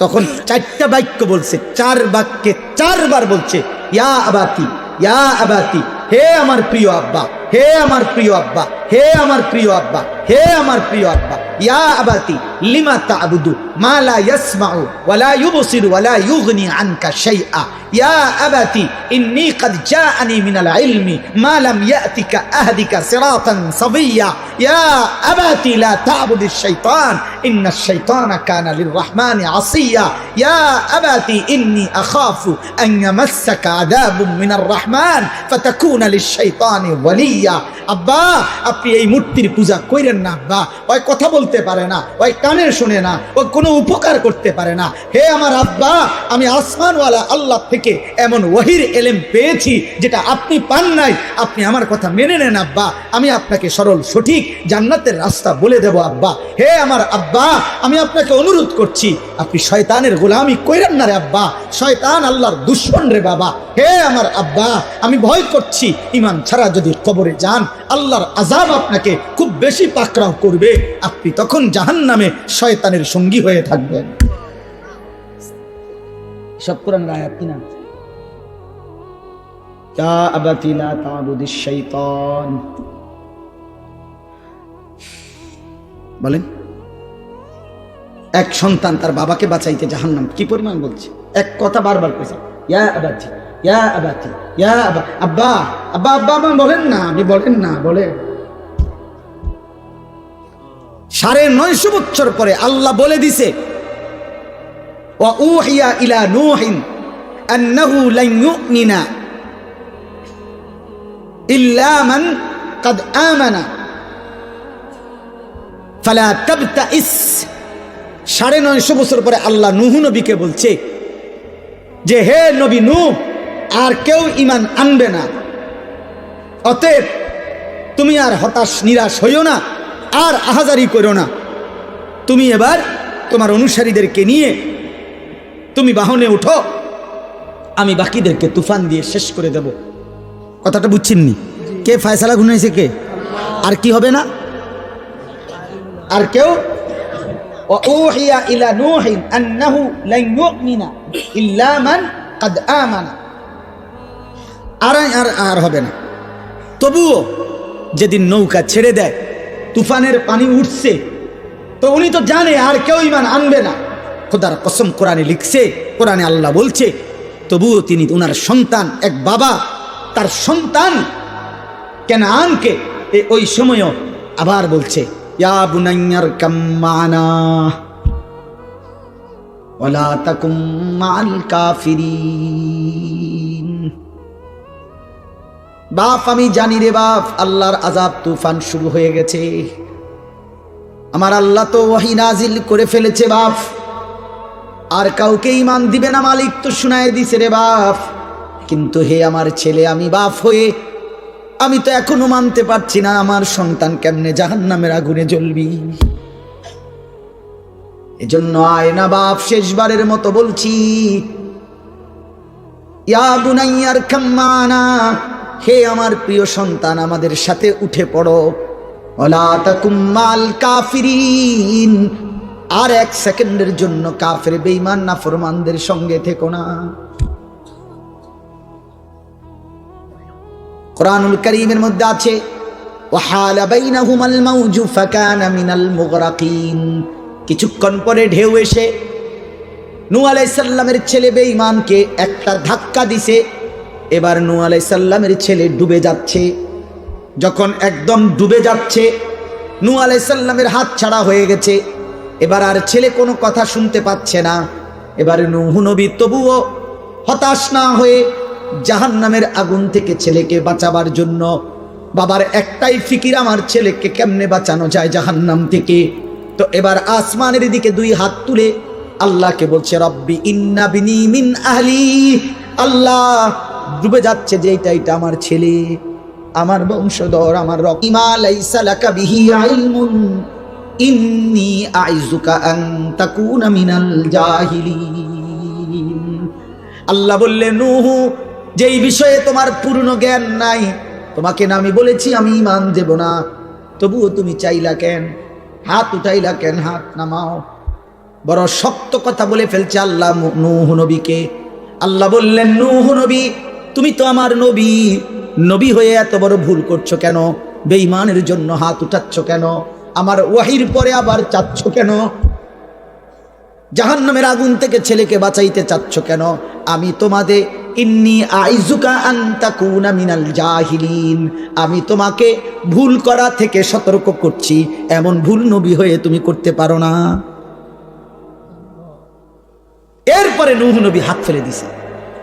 তখন 4টা বাক্য বলছে, 4 বাক্যে 4 বার বলছে ইয়া আবাতি, ইয়া আবাতি, হে আমার প্রিয় আব্বা, হে আমার প্রিয় আব্বা, হে আমার প্রিয় আব্বা, হে আমার প্রিয় আব্বা। ইয়া আবাতি লিমা তা'বুদু মা লা ইয়াসমাউ ওয়া লা ইউবসিরু ওয়া লা ইউগনি আনকা শাইআ। ইয়া আবাতি ইন্নী ক্বাদ জাআনি মিনাল ইলমি মা লাম ইয়াতিকা আহদিকা সিরাতান সাবিয়্যা। ইয়া আবাতি লা তা'বুদিশ শাইতান ইন্নাশ শাইতানা কানা লিররহমানি আসিয়্যা। ইয়া আবাতি ইন্নী আখাফু আন ইয়ামাসসাকা আযাবুম মিনার রহমান ফাতাকুনা লিশ-শাইতানি ওয়ালিয়্যা। আব্বা আপনি এই মূর্তির পূজা কইরেন না আব্বা, ওই কথা বলতে পারে না, ওই কানে শুনে না, ও কোনো উপকার করতে পারে না। হে আমার আব্বা, আমি আসমানওয়ালা আল্লাহ থেকে এমন ওয়াহির এলেম পেয়েছি যেটা আপনি পান নাই। আপনি আমার কথা মেনে নেন আব্বা, আমি আপনাকে সরল সঠিক জান্নাতের রাস্তা বলে দেব আব্বা। হে আমার আব্বা, আমি আপনাকে অনুরোধ করছি আপনি শয়তানের গোলামি কইরেন না রে আব্বা, শয়তান আল্লাহর দুশমন রে বাবা। হে আমার আব্বা, আমি ভয় করছি ঈমান ছাড়া যদি কবরে যান আল্লাহর আযাব আপনাকে খুব বেশি পাকড়াও করবে, আপনি তখন জাহান্নামে শয়তানের সঙ্গী হয়ে থাকবেন। সব কোরআনের আয়াত কিনা? ইয়া আবাতি লা তা'বুদিশ শাইতান। বলেন এক সন্তান তার বাবাকে বাঁচাইতে জাহান্নাম কি পরিমাণ বলছে, এক কথা বারবার কইছে ইয়া আবাতি, ইয়া আবাতি, ইয়া আবা। আব্বা আব্বা আব্বা আব্বা বলেন না, আপনি বলেন না, বলেন। 950 বছর পরে আল্লাহ বলে দিছে ওয়া উহিয়া ইলা নূহিন আন্নাহু লান ইউমিনা ইল্লা মান ক্বাদ আমানা ফালা তাবতাইস। 950 বছর পরে আল্লাহ নূহ নবীকে বলছে যে হে নবী নূহ, আর কেউ ঈমান আনবে না, অতএব তুমি আর হতাশ নিরাশ হইও না, আর আহাজারি করো না। তুমি এবার তোমার অনুসারীদেরকে নিয়ে তুমি বাহনে উঠো, আমি বাকিদেরকে তুফান দিয়ে শেষ করে দেব। কথাটা বুঝছেননি? কে ফয়সালা ঘুনাইছে? কে? আর কি হবে না? আর কেউ ওহিয়া ইলা নূহিন আন্নাহু লান ইউমিনা ইল্লা মান ক্বাদ আমানা। আর হবে না। তবুও যেদিন নৌকা ছেড়ে দেয়, তুফানের পানি উঠছে, তো উনি তো জানে আর কেউ ঈমান আনবে না। খোদার কসম কোরআনে লিখছে, কোরআনে আল্লাহ বলছে, তবুও তিনি ওনার সন্তান, এক বাবা তার সন্তান কেনানকে ওই সময়ও আবার বলছে ইয়া বুনাইয়ারকাম মা'না ওয়ালা তাকুম মা'আল কাফিরিন। বাপ আমি জানি রে বাপ, আল্লাহর আযাব তুফান শুরু হয়ে গেছে। আমার আল্লাহ তো ওহী নাজিল করে ফেলেছে বাপ, আর কাউকে ঈমান দিবে না মালিক তো শুনায় দিছে রে বাপ। কিন্তু হে আমার ছেলে, আমি বাপ হয়ে আমি তো এখনো মানতে পারছি না আমার সন্তান কেমনে জাহান্নামের আগুনে জ্বলবি। এজন্য আয় না বাপ, শেষবারের মতো বলছি, ইয়া বুনাইয়ারকাম মা'না, হে আমার প্রিয় সন্তান আমাদের সাথে উঠে পড়ো। ওয়ালা তাকুম মা'আল কাফিরিন, আর এক সেকেন্ডের জন্য কাফের বেঈমান নাফরমানদের সঙ্গে থেকো না। কুরআনুল কারীমের মধ্যে আছে ওয়াহালা বাইনাহুমাল মাউজু ফাকানা মিনাল মুগরাকিন। কিছুক্ষণ পরে ঢেউ এসে নূহ আলাইহিস সালামের ছেলে বেঈমানকে একটা ধাক্কা দিছে। এবার নূহ আলাইহিস সালামের ছেলে ডুবে যাচ্ছে। যখন একদম ডুবে যাচ্ছে, নূহ আলাইহিস সালামের হাত ছাড়া হয়ে গেছে। এবার আর ছেলে কোনো কথা শুনতে পাচ্ছে না। এবার নূহ নবী তবুও হতাশ না হয়ে জাহান্নামের আগুন থেকে ছেলেকে বাঁচাবার জন্য, বাবার একটাই ফিকির আমার ছেলেকে কেমনে বাঁচানো যায় জাহান্নাম থেকে। তো এবার আসমানের দিকে দুই হাত তুলে আল্লাহকে বলছে, রব্বি ইন্না বিনি মিন আহলি, আল্লাহ ডুবে যাচ্ছে যে এটা আমার ছেলে, আমার বংশধর, আমার রকিমা লাইসা লাকা বিহি ইলমুন ইন্নী আইযুকা আন তাকুনা মিনাল জাহিলিন। আল্লাহ বললেন, নূহ যেই বিষয়ে তোমার পূর্ণ জ্ঞান নাই, তোমাকে না আমি বলেছি আমি ঈমান দেব না, তবুও তুমি চাইলা কেন, হাত উঠাইলা কেন, হাত নামাও। বড় শক্ত কথা বলে ফেলছে আল্লাহ নূহ নবীকে। আল্লাহ বললেন, নূহ নবী তুমি তো আমার নবী, নবী হয়ে এত বড় ভুল করছো কেন? বেঈমানের জন্য হাত উঠাচ্ছ কেন? আমার ওয়াহির পরে আবার চাচ্ছ কেন? জাহান্নামের আগুন থেকে ছেলেকে বাঁচাইতে চাচ্ছ কেন? আমি তোমাদের ইন্নী আইযুকা আন তাকুনা মিনাল জাহিলিন, আমি তোমাকে ভুল করা থেকে সতর্ক করছি, এমন ভুল নবী হয়ে তুমি করতে পারো না। এরপরে নূহ নবী হাত ফেলে দিছে।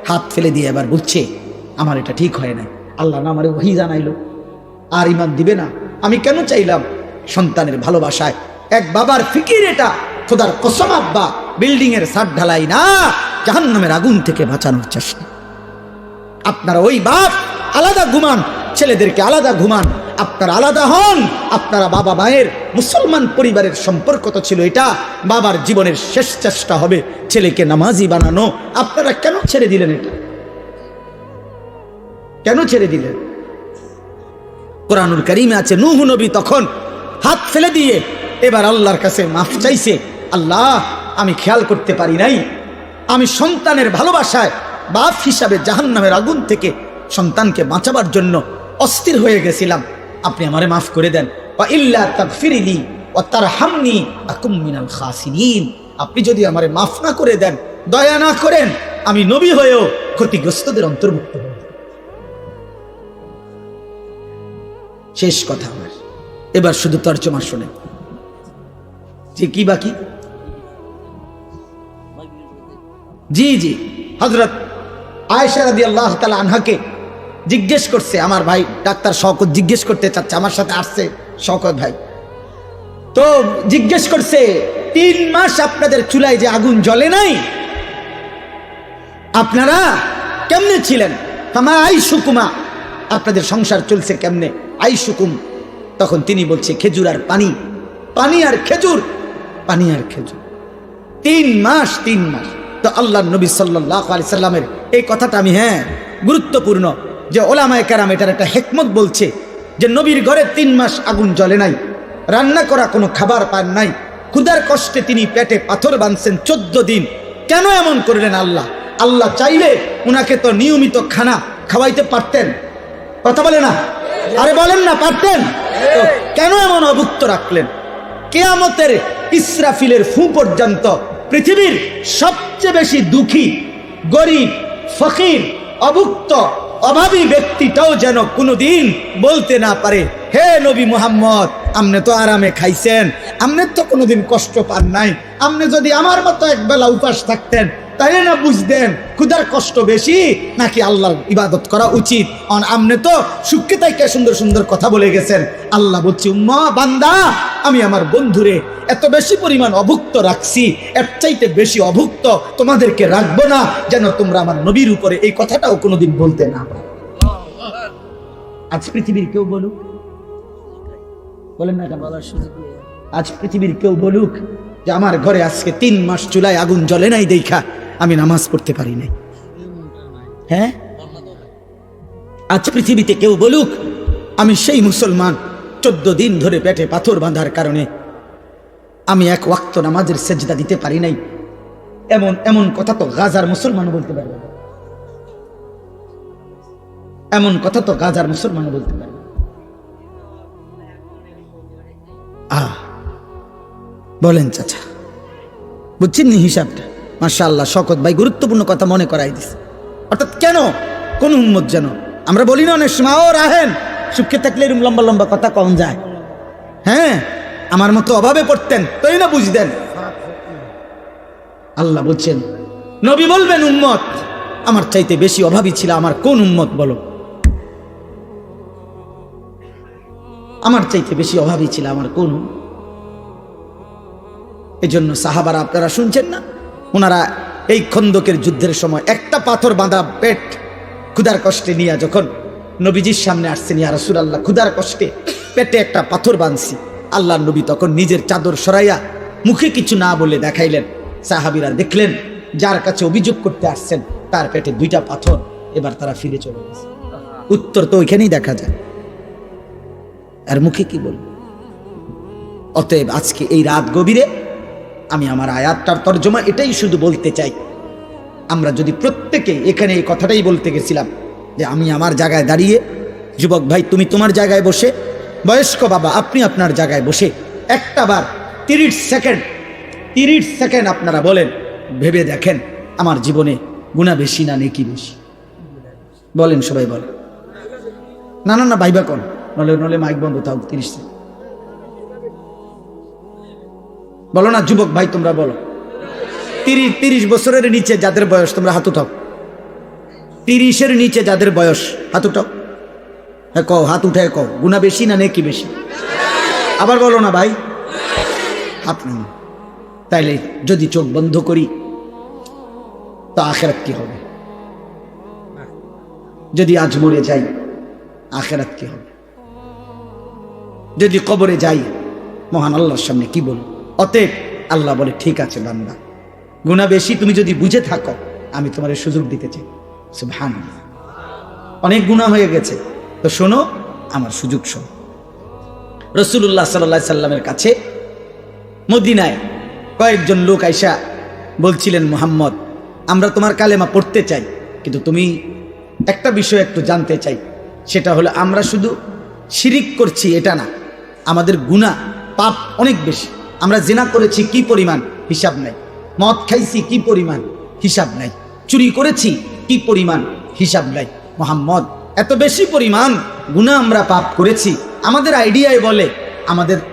হাত ফেলে দিয়ে এবার বলছে, আমার এটা ঠিক হয় না, আল্লাহ না আমারে ওহী জানাইলো, আর ঈমান দিবে না। আমি কেন চাইলাম সন্তানের ভালোবাসায়, এক বাবার ফিকির এটা, খোদার কসম আব্বা বিল্ডিং এর ছাদ ঢালাই না, জাহান্নামের আগুন থেকে বাঁচানোর চেষ্টা। আপনারা ওই বাপ আলাদা ঘুমান, ছেলেদেরকে আলাদা ঘুমান, আপনারা আলাদা হন। আপনারা বাবা মায়ের মুসলমান পরিবারের সম্পর্ক তো ছিল এটা, বাবার জীবনের শেষ চেষ্টা হবে ছেলেকে নামাজি বানানো। আপনারা কেন ছেড়ে দিলেন এটা? কেন ছেড়ে দিলেন? কুরআনুল কারীমে আছে নূহ নবী তখন হাত ফেলে দিয়ে এবার আল্লাহর কাছে মাফ চাইছে, আল্লাহ আমি খেয়াল করতে পারি নাই, আমি সন্তানের ভালোবাসায় বাপ হিসাবে জাহান্নামের আগুন থেকে সন্তানকে বাঁচাবার জন্য অস্থির হয়ে গেছিলাম, আপনি আমারে মাফ করে দেন। ওয়া ইল্লা তাগফিরলি ওয়া তারহামনি আকুম মিনাল খাসিরিন, আপনি যদি আমারে মাফ না করে দেন, দয়া না করেন, আমি নবী হয়েও ক্ষতিগ্রস্তদের অন্তর্ভুক্ত হব। শেষ কথা আমার, এবার শুধু তর্জমা শুনে যে কি বাকি। জি জি, হযরত আয়েশা রাদিয়াল্লাহু তাআলা আনহাকে জিজ্ঞেস করছে, আমার ভাই ডাক্তার শওকত জিজ্ঞেস করতে চাচ্ছে, আমার সাথে আসছে শওকত ভাই, তো জিজ্ঞেস করছে 3 মাস আপনাদের চুলায় যে আগুন জ্বলে নাই, আপনারা কেমনে ছিলেন? ফামা আইশুকুমা, আপনাদের সংসার চলছে কেমনে? আইশুকুম, তখন তিনি বলছে খেজুর আর পানি, পানি আর খেজুর, পানি আর খেজুর। 3 মাস 3 মাস। তো আল্লাহর নবী সাল্লাল্লাহু আলাইহি সাল্লামের এই কথাটা আমি গুরুত্বপূর্ণ যে ওলামায়ে কেরাম এটার একটা হিকমত বলছে যে নবীর ঘরে 3 মাস আগুন জ্বলে নাই, রান্না করা কোনো খাবার পান নাই, ক্ষুধার কষ্টে তিনি পেটে পাথর বাঁধছেন 14 দিন। কেন এমন করলেন আল্লাহ? আল্লাহ চাইলে উনাকে তো নিয়মিত খানা খাওয়াইতে পারতেন, কথা বলে না, আরে বলেন না, পারতেন তো কেন এমন অভুক্ত রাখলেন? কিয়ামতের ইসরাফিলের ফু পর্যন্ত পৃথিবীর সবচেয়ে বেশি দুঃখী, গরিব, ফকির, অভুক্ত, অভাবী ব্যক্তিটাও যেন কোনোদিন বলতে না পারে, হে নবী মুহাম্মদ আমনে তো আরামে খাইছেন, আমনে তো কোনোদিন কষ্ট পান নাই। আমনে যদি আমার মতো একবেলা উপাস থাকতেন তাইলে না বুঝতেন ক্ষুধার কষ্ট বেশি নাকি আল্লাহর ইবাদত করা উচিত। আমনে তো সুখে তাইকে সুন্দর সুন্দর কথা বলে গেছেন। আল্লাহ বলছি, উম্মা বান্দা, আমি আমার বন্ধুরে এত বেশি পরিমাণ অভুক্ত রাখছি, এর চাইতে বেশি অভুক্ত তোমাদেরকে রাখবো না, যেন তোমরা আমার নবীর উপরে এই কথাটাও কোনোদিন বলতে না পারো। আজ পৃথিবীর কেউ বলুক, বলেন না কেন, আজ পৃথিবীর কেউ বলুক যে আমার ঘরে আজকে 3 মাস চুলায় আগুন জ্বলে নাই দেখা আমি নামাজ পড়তে পারি নাই। হ্যাঁ, আজ পৃথিবীতে কেউ বলুক আমি সেই মুসলমান 14 দিন ধরে পেটে পাথর বাঁধার কারণে আমি 1 ওয়াক্ত নামাজের সেজদা দিতে পারি নাই, এমন এমন কথা তো গাজার মুসলমান বলতে পারবে, এমন কথা তো গাজার মুসলমান বলতে পারবে। বলেন চাচা, বুঝছেন নি হিসাবটা? মাশাআল্লাহ, শওকত ভাই গুরুত্বপূর্ণ কথা মনে করাই দিছে। অর্থাৎ কেন কোন উম্মত যেন আমরা বলি না অনেক সময়, ও রাহেন সুখে থাকলে এরকম লম্বা লম্বা কথা কম যায়। হ্যাঁ, আমার মতো অভাবে পড়তেন তাই না বুঝতেন। আল্লাহ বলছেন, নবী বলবেন উম্মত আমার চাইতে বেশি অভাবী ছিল আমার কোন উম্মত বলো, আমার চাইতে বেশি অভাবী ছিল আমার কোন। এই জন্য সাহাবারা আপনারা শুনছেন না, ওনারা এই খন্দকের যুদ্ধের সময় একটা পাথর বাঁধা পেট ক্ষুধার কষ্টে নিয়ে যখন নবীজির সামনে আসছেন, ইয়া রাসূলুল্লাহ ক্ষুধার কষ্টে পেটে একটা পাথর বাঁধছি, আল্লাহর নবী তখন নিজের চাদর সরাইয়া মুখে কিছু না বলে দেখাইলেন। সাহাবীরা দেখলেন যার কাছে অভিযোগ করতে আসছেন তার পেটে 2টা পাথর, এবার তারা ফিরে চলে গেছে। উত্তর তো ওইখানেই দেখা যায়, আর মুখে কি বল। অতএব আজকে এই রাত গভীরে আমি আমার আয়াতটার তর্জমা এটাই শুধু বলতে চাই, আমরা যদি প্রত্যেকে এখানে এই কথাটাই বলতে গেছিলাম যে আমি আমার জায়গায় দাঁড়িয়ে, যুবক ভাই তুমি তোমার জায়গায় বসে, বয়স্ক বাবা আপনি আপনার জায়গায় বসে একটাবার 30 সেকেন্ড আপনারা বলেন, ভেবে দেখেন আমার জীবনে গুনাহ বেশি না নেকি বেশি? বলেন সবাই বলেন। না না না ভাইবা কোন নলে মাইক বন্ধ থাক। 30 সেকেন্ড বলো না যুবক ভাই, তোমরা বলো। 30 বছরের নিচে যাদের বয়স তোমরা হাত উঠাও। 30-এর নিচে যাদের বয়স হাত উঠাও। হ্যাঁ কও, হাত উঠে কও, গুনাহ বেশি না নেকি বেশি? আবার বলো না ভাই, হাত নেই। তাইলে যদি চোখ বন্ধ করি তো আখিরাত কি হবে? যদি আজ মরে যাই আখিরাত কি হবে? যদি কবরে যাই মহান আল্লাহর সামনে কি বলবো? অতএব আল্লাহ বলে, ঠিক আছে বান্দা, গুনাহ বেশি তুমি যদি বুঝে থাকো আমি তোমার সুযোগ দিতে চাই। সুবহানাল্লাহ, অনেক গুনাহ হয়ে গেছে তো শোনো, আমার সুযোগ শোনো। রাসূলুল্লাহ সাল্লাল্লাহু আলাইহি সাল্লামের কাছে মদিনায় কয়েকজন লোক আইসা বলছিলেন, মুহাম্মদ আমরা তোমার কালেমা পড়তে চাই, কিন্তু তুমি একটা বিষয় একটু জানতে চাই, সেটা হলো আমরা শুধু শিরিক করছি এটা না, আমাদের গুনাহ পাপ অনেক বেশি। আমরা জিনা করেছি কি পরিমাণ হিসাব নাই, মদ খাইছি কি পরিমাণ হিসাব নাই, চুরি করেছি কি পরিমাণ হিসাব নাই। মুহাম্মদ এত বেশি পরিমাণ গুনাহ আমরা পাপ করেছি, আমাদের আইডিয়ায় বলে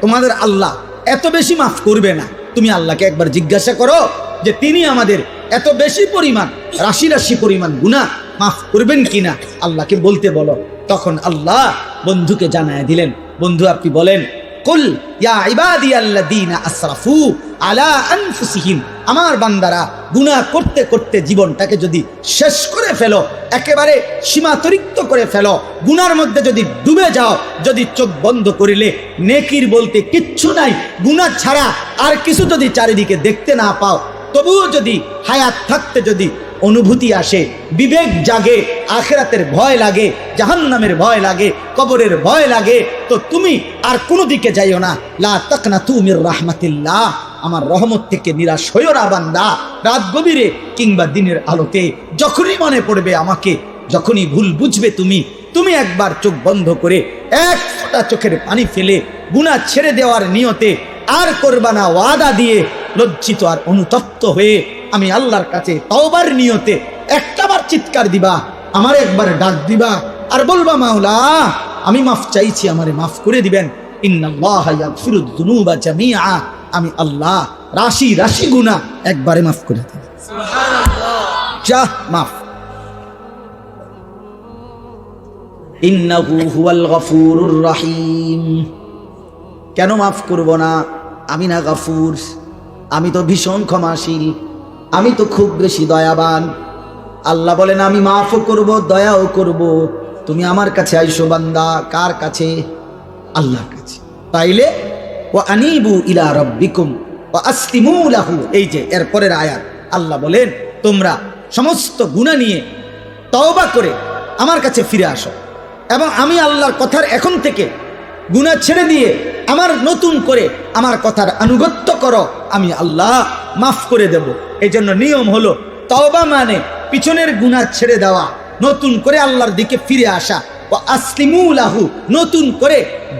তোমাদের আল্লাহ এত বেশি মাফ করবে না। তুমি আল্লাহকে একবার জিজ্ঞাসা করো যে তিনি আমাদের এত বেশি পরিমাণ রাশি রাশি পরিমাণ গুনাহ মাফ করবেন কিনা, আল্লাহকে বলতে বলো। তখন আল্লাহ বন্ধুকে জানায় দিলেন, বন্ধু আপনি বলেন, কুল ইয়া ইবাদিয়াল্লাযীনা আসরাফু আলা আনফুসিহিম, আমার বান্দারা গুনাহ করতে করতে জীবনটাকে যদি শেষ করে ফেলো, একেবারে সীমাতরিক্ত করে ফেলো, গুনার মধ্যে যদি ডুবে যাও, যদি চোখ বন্ধ করিলে নেকির বলতে কিচ্ছু নাই, গুনাহ ছাড়া আর কিছু যদি চারিদিকে দেখতে না পাও, তবুও যদি হায়াত থাকতে যদি অনুভূতি আসে, বিবেক জাগে, আখিরাতের ভয় লাগে, জাহান্নামের ভয় লাগে, কবরের ভয় লাগে, তো তুমি আর কোনো দিকে যাইও না। লা তাকনাতু মির রাহমাতিল্লাহ, আমার রহমত থেকে নিরাশ হইও না বান্দা। রাত গভীরে কিংবা দিনের আলোতে যখনই মনে পড়বে আমাকে, যখনই ভুল বুঝবে তুমি একবার চোখ বন্ধ করে এক ফোঁটা চোখের পানি ফেলে গুনাহ ছেড়ে দেওয়ার নিয়তে আর করবা না ওয়াদা দিয়ে, লজ্জিত আর অনুতপ্ত হয়ে আমি আল্লাহর কাছে তওবার নিয়তে একটাবার চিৎকার দিবা, আমার একবার ডাক দিবা আর বলবা, মাওলা আমি মাফ চাইছি, আমারে মাফ করে দিবেন। ইন্নাল্লাহা ইয়াগফিরুয যুনুবা জামিআ, আমি আল্লাহ রাশি রাশি গুনাহ একবারে মাফ করে দেব। সুবহানাল্লাহ, যা মাফ। ইন্নাহু হুয়াল গফুরুর রহিম। কেন মাফ করব না? আমি না গফুর? আমি তো ভীষণ ক্ষমাশীল, আমি তো খুব বেশি দয়াবান। আল্লাহ বলেন আমি মাফও করব, দয়াও করব। তুমি আমার কাছে আইসো বান্দা। কার কাছে? আল্লাহর কাছে। তাইলে ওয়া আনিবু ইলা রাব্বিকুম ওয়া আসলিমু লাহু, এই যে এরপরের আয়াত, আল্লাহ বলেন তোমরা সমস্ত গুনাহ নিয়ে তওবা করে আমার কাছে ফিরে আসো, এবং আমি আল্লাহর কথার এখন থেকে গুনাহ ছেড়ে দিয়ে আমার নতুন করে আমার কথার আনুগত্য করো, আমি আল্লাহ মাফ করে দেব। এই জন্য নিয়ম হলো তওবা মানে পিছনের গুনাহ ছেড়ে দেওয়া, নতুন করে আল্লাহর দিকে ফিরে আসা। ও আসলিমু লাহু, নতুন করে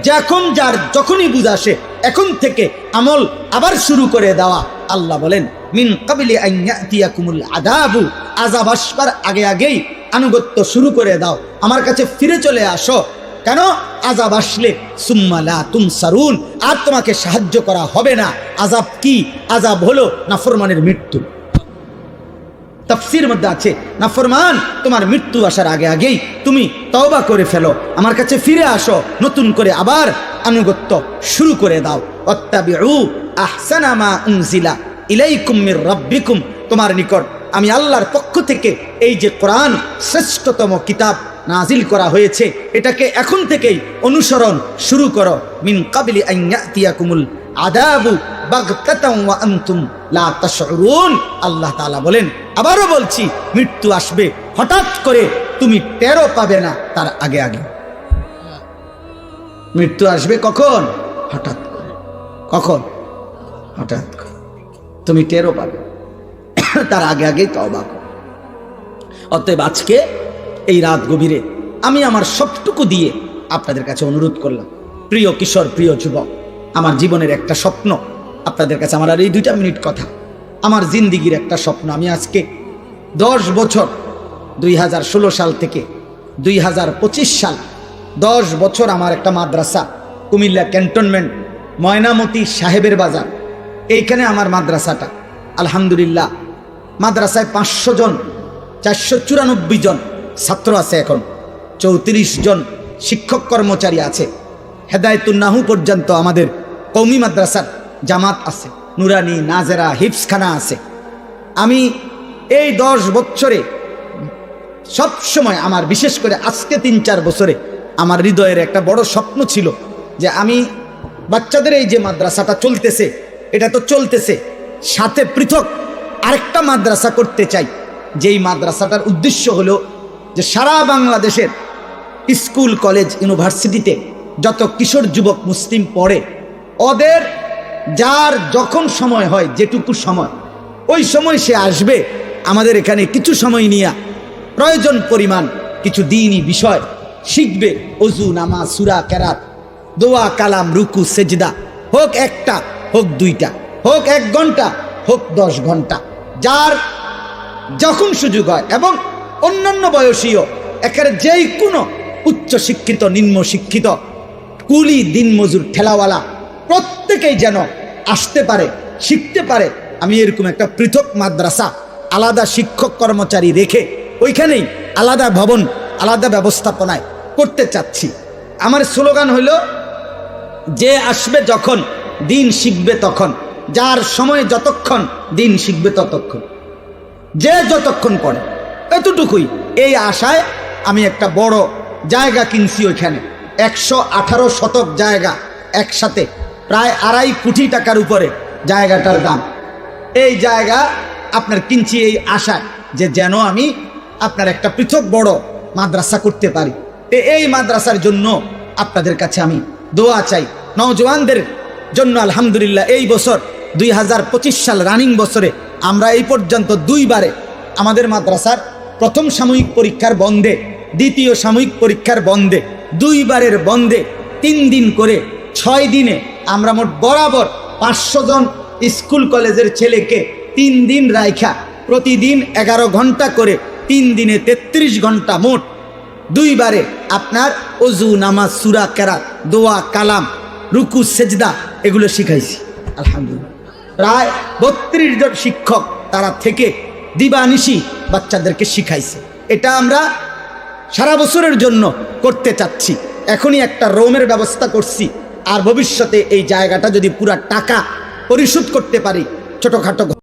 যখন যার যখনই বুঝ আসে এখন থেকে আমল আবার শুরু করে দেওয়া। আল্লাহ বলেন মিন ক্বাবলি আন ইয়াতিয়াকুমুল আযাবু, আযাব আসবার আগে আগেই আনুগত্য শুরু করে দাও, আমার কাছে ফিরে চলে আসো। কেন? আযাব আসলে সুম্মা লা তুনসারুন, আর তোমাকে সাহায্য করা হবে না। আযাব কি? আযাব হলো নাফরমানের মৃত্যু। তাফসীর মধ্যে আছে নাফরমান তোমার মৃত্যু আসার আগে আগেই তুমি তওবা করে ফেলো, আমার কাছে ফিরে আসো, নতুন করে আবার আনুগত্য শুরু করে দাও। ওয়াত্তাবিউ আহসানা মা উনজিলা ইলাইকুম মির রাব্বিকুম, তোমার নিকট আমি আল্লাহর পক্ষ থেকে এই যে কোরআন শ্রেষ্ঠতম কিতাব নাজিল করা হয়েছে, এটাকে এখন থেকেই অনুসরণ শুরু করো। মিন ক্বাবলি আন ইয়াতিয়াকুমুল আযাবু বাগতাতাম ওয়া আনতুম লা তাশউরুন, আল্লাহ তাআলা বলেন, আবারও বলছি, মৃত্যু আসবে হঠাৎ করে, তুমি টেরও পাবে না তার আগে আগে। মৃত্যু আসবে কখন? হঠাৎ করে। কখন? হঠাৎ করে, তুমি টেরও পাবে তার আগে আগেই তওবা করো। অতএব আজকে এই রাত গভীরে আমি আমার সবটুকু দিয়ে আপনাদের কাছে অনুরোধ করলাম, প্রিয় কিশোর, প্রিয় যুবক, আমার জীবনের একটা স্বপ্ন আপনাদের কাছে, আমার আর এই 2 মিনিট কথা, আমার জিন্দিগির একটা স্বপ্ন। আমি আজকে 10 বছর, 2016 সাল থেকে 2025 সাল, 10 বছর আমার একটা মাদ্রাসা, কুমিল্লা ক্যান্টনমেন্ট ময়নামতি সাহেবের বাজার, এইখানে আমার মাদ্রাসাটা। আলহামদুলিল্লাহ, মাদ্রাসায় 500 জন, 494 জন ছাত্র আছে, এখন 34 জন শিক্ষক কর্মচারী আছে। হেদায়েতুন নাহু পর্যন্ত আমাদের কওমি মাদ্রাসার জামাত আছে, নুরানি, নাজেরা, হিফজখানা আছে। আমি এই 10 বছরে সবসময় আমার, বিশেষ করে আজকে 3-4 বছরে আমার হৃদয়ের একটা বড় স্বপ্ন ছিল যে আমি বাচ্চাদের এই যে মাদ্রাসাটা চলতেছে, এটা তো চলতেছে, সাথে পৃথক আরেকটা মাদ্রাসা করতে চাই, যেই মাদ্রাসাটার উদ্দেশ্য হলো যে সারা বাংলাদেশের স্কুল, কলেজ, ইউনিভার্সিটিতে যত কিশোর যুবক মুসলিম পড়ে, ওদের যার যখন সময় হয়, যেটুকু সময়, ওই সময় সে আসবে আমাদের এখানে, কিছু সময় নিয়ে প্রয়োজন পরিমাণ কিছু দ্বীনি বিষয় শিখবে। ওযু, নামাজ, সূরা, কেরাত, দোয়া, কালাম, রুকু, সেজদা, হোক একটা, হোক 2টা, হোক 1 ঘন্টা, হোক 10 ঘন্টা, যার যখন সুযোগ হয়, এবং অন্যান্য বয়সীও একের যেই কোনো উচ্চ শিক্ষিত, নিম্ন শিক্ষিত, কুলি, দিনমজুর, ঠেলাওয়ালা, প্রত্যেকেই যেন আসতে পারে, শিখতে পারে। আমি এরকম একটা পৃথক মাদ্রাসা, আলাদা শিক্ষক কর্মচারী রেখে ওইখানেই আলাদা ভবন, আলাদা ব্যবস্থাপনায় করতে চাচ্ছি। আমার স্লোগান হইল, যে আসবে যখন, দিন শিখবে তখন, যার সময় যতক্ষণ, দিন শিখবে ততক্ষণ, যে যতক্ষণ পড়ে, এতটুকুই। এই আশায় আমি একটা বড় জায়গা কিনছি, ওইখানে 118 শতক জায়গা, একসাথে প্রায় 2.5 কোটি টাকার উপরে জায়গাটার দাম। এই জায়গা আপনার কিনছি এই আশায় যে যেন আমি আপনার একটা পৃথক বড় মাদ্রাসা করতে পারি। এই মাদ্রাসার জন্য আপনাদের কাছে আমি দোয়া চাই, নওজওয়ানদের জন্য। আলহামদুলিল্লাহ, এই বছর 2025 সাল রানিং বছরে আমরা এই পর্যন্ত 2 বারে আমাদের মাদ্রাসার প্রথম সাময়িক পরীক্ষার বন্ধে, দ্বিতীয় সাময়িক পরীক্ষার বন্ধে, 2 বারের বন্ধে 3 দিন করে 6 দিনে আমরা মোট বরাবর 500 জন স্কুল কলেজের ছেলেকে 3 দিন রাইখা প্রতিদিন 11 ঘন্টা করে 3 দিনে 33 ঘন্টা, মোট 2 বারে আপনার ওযু, নামাজ, সূরা, কেরাত, দোয়া, কালাম, রুকু সেজদা এগুলো শিখাইছি আলহামদুলিল্লাহ। প্রায় 32 জন শিক্ষক তারা থেকে দিবানিশি বাচ্চাদেরকে শিখাইছে। এটা আমরা সারা বছরের জন্য করতে চাচ্ছি। এখনই একটা রুমের ব্যবস্থা করছি, আর ভবিষ্যতে এই জায়গাটা যদি পুরা টাকা পরিশোধ করতে পারি, ছোটখাটো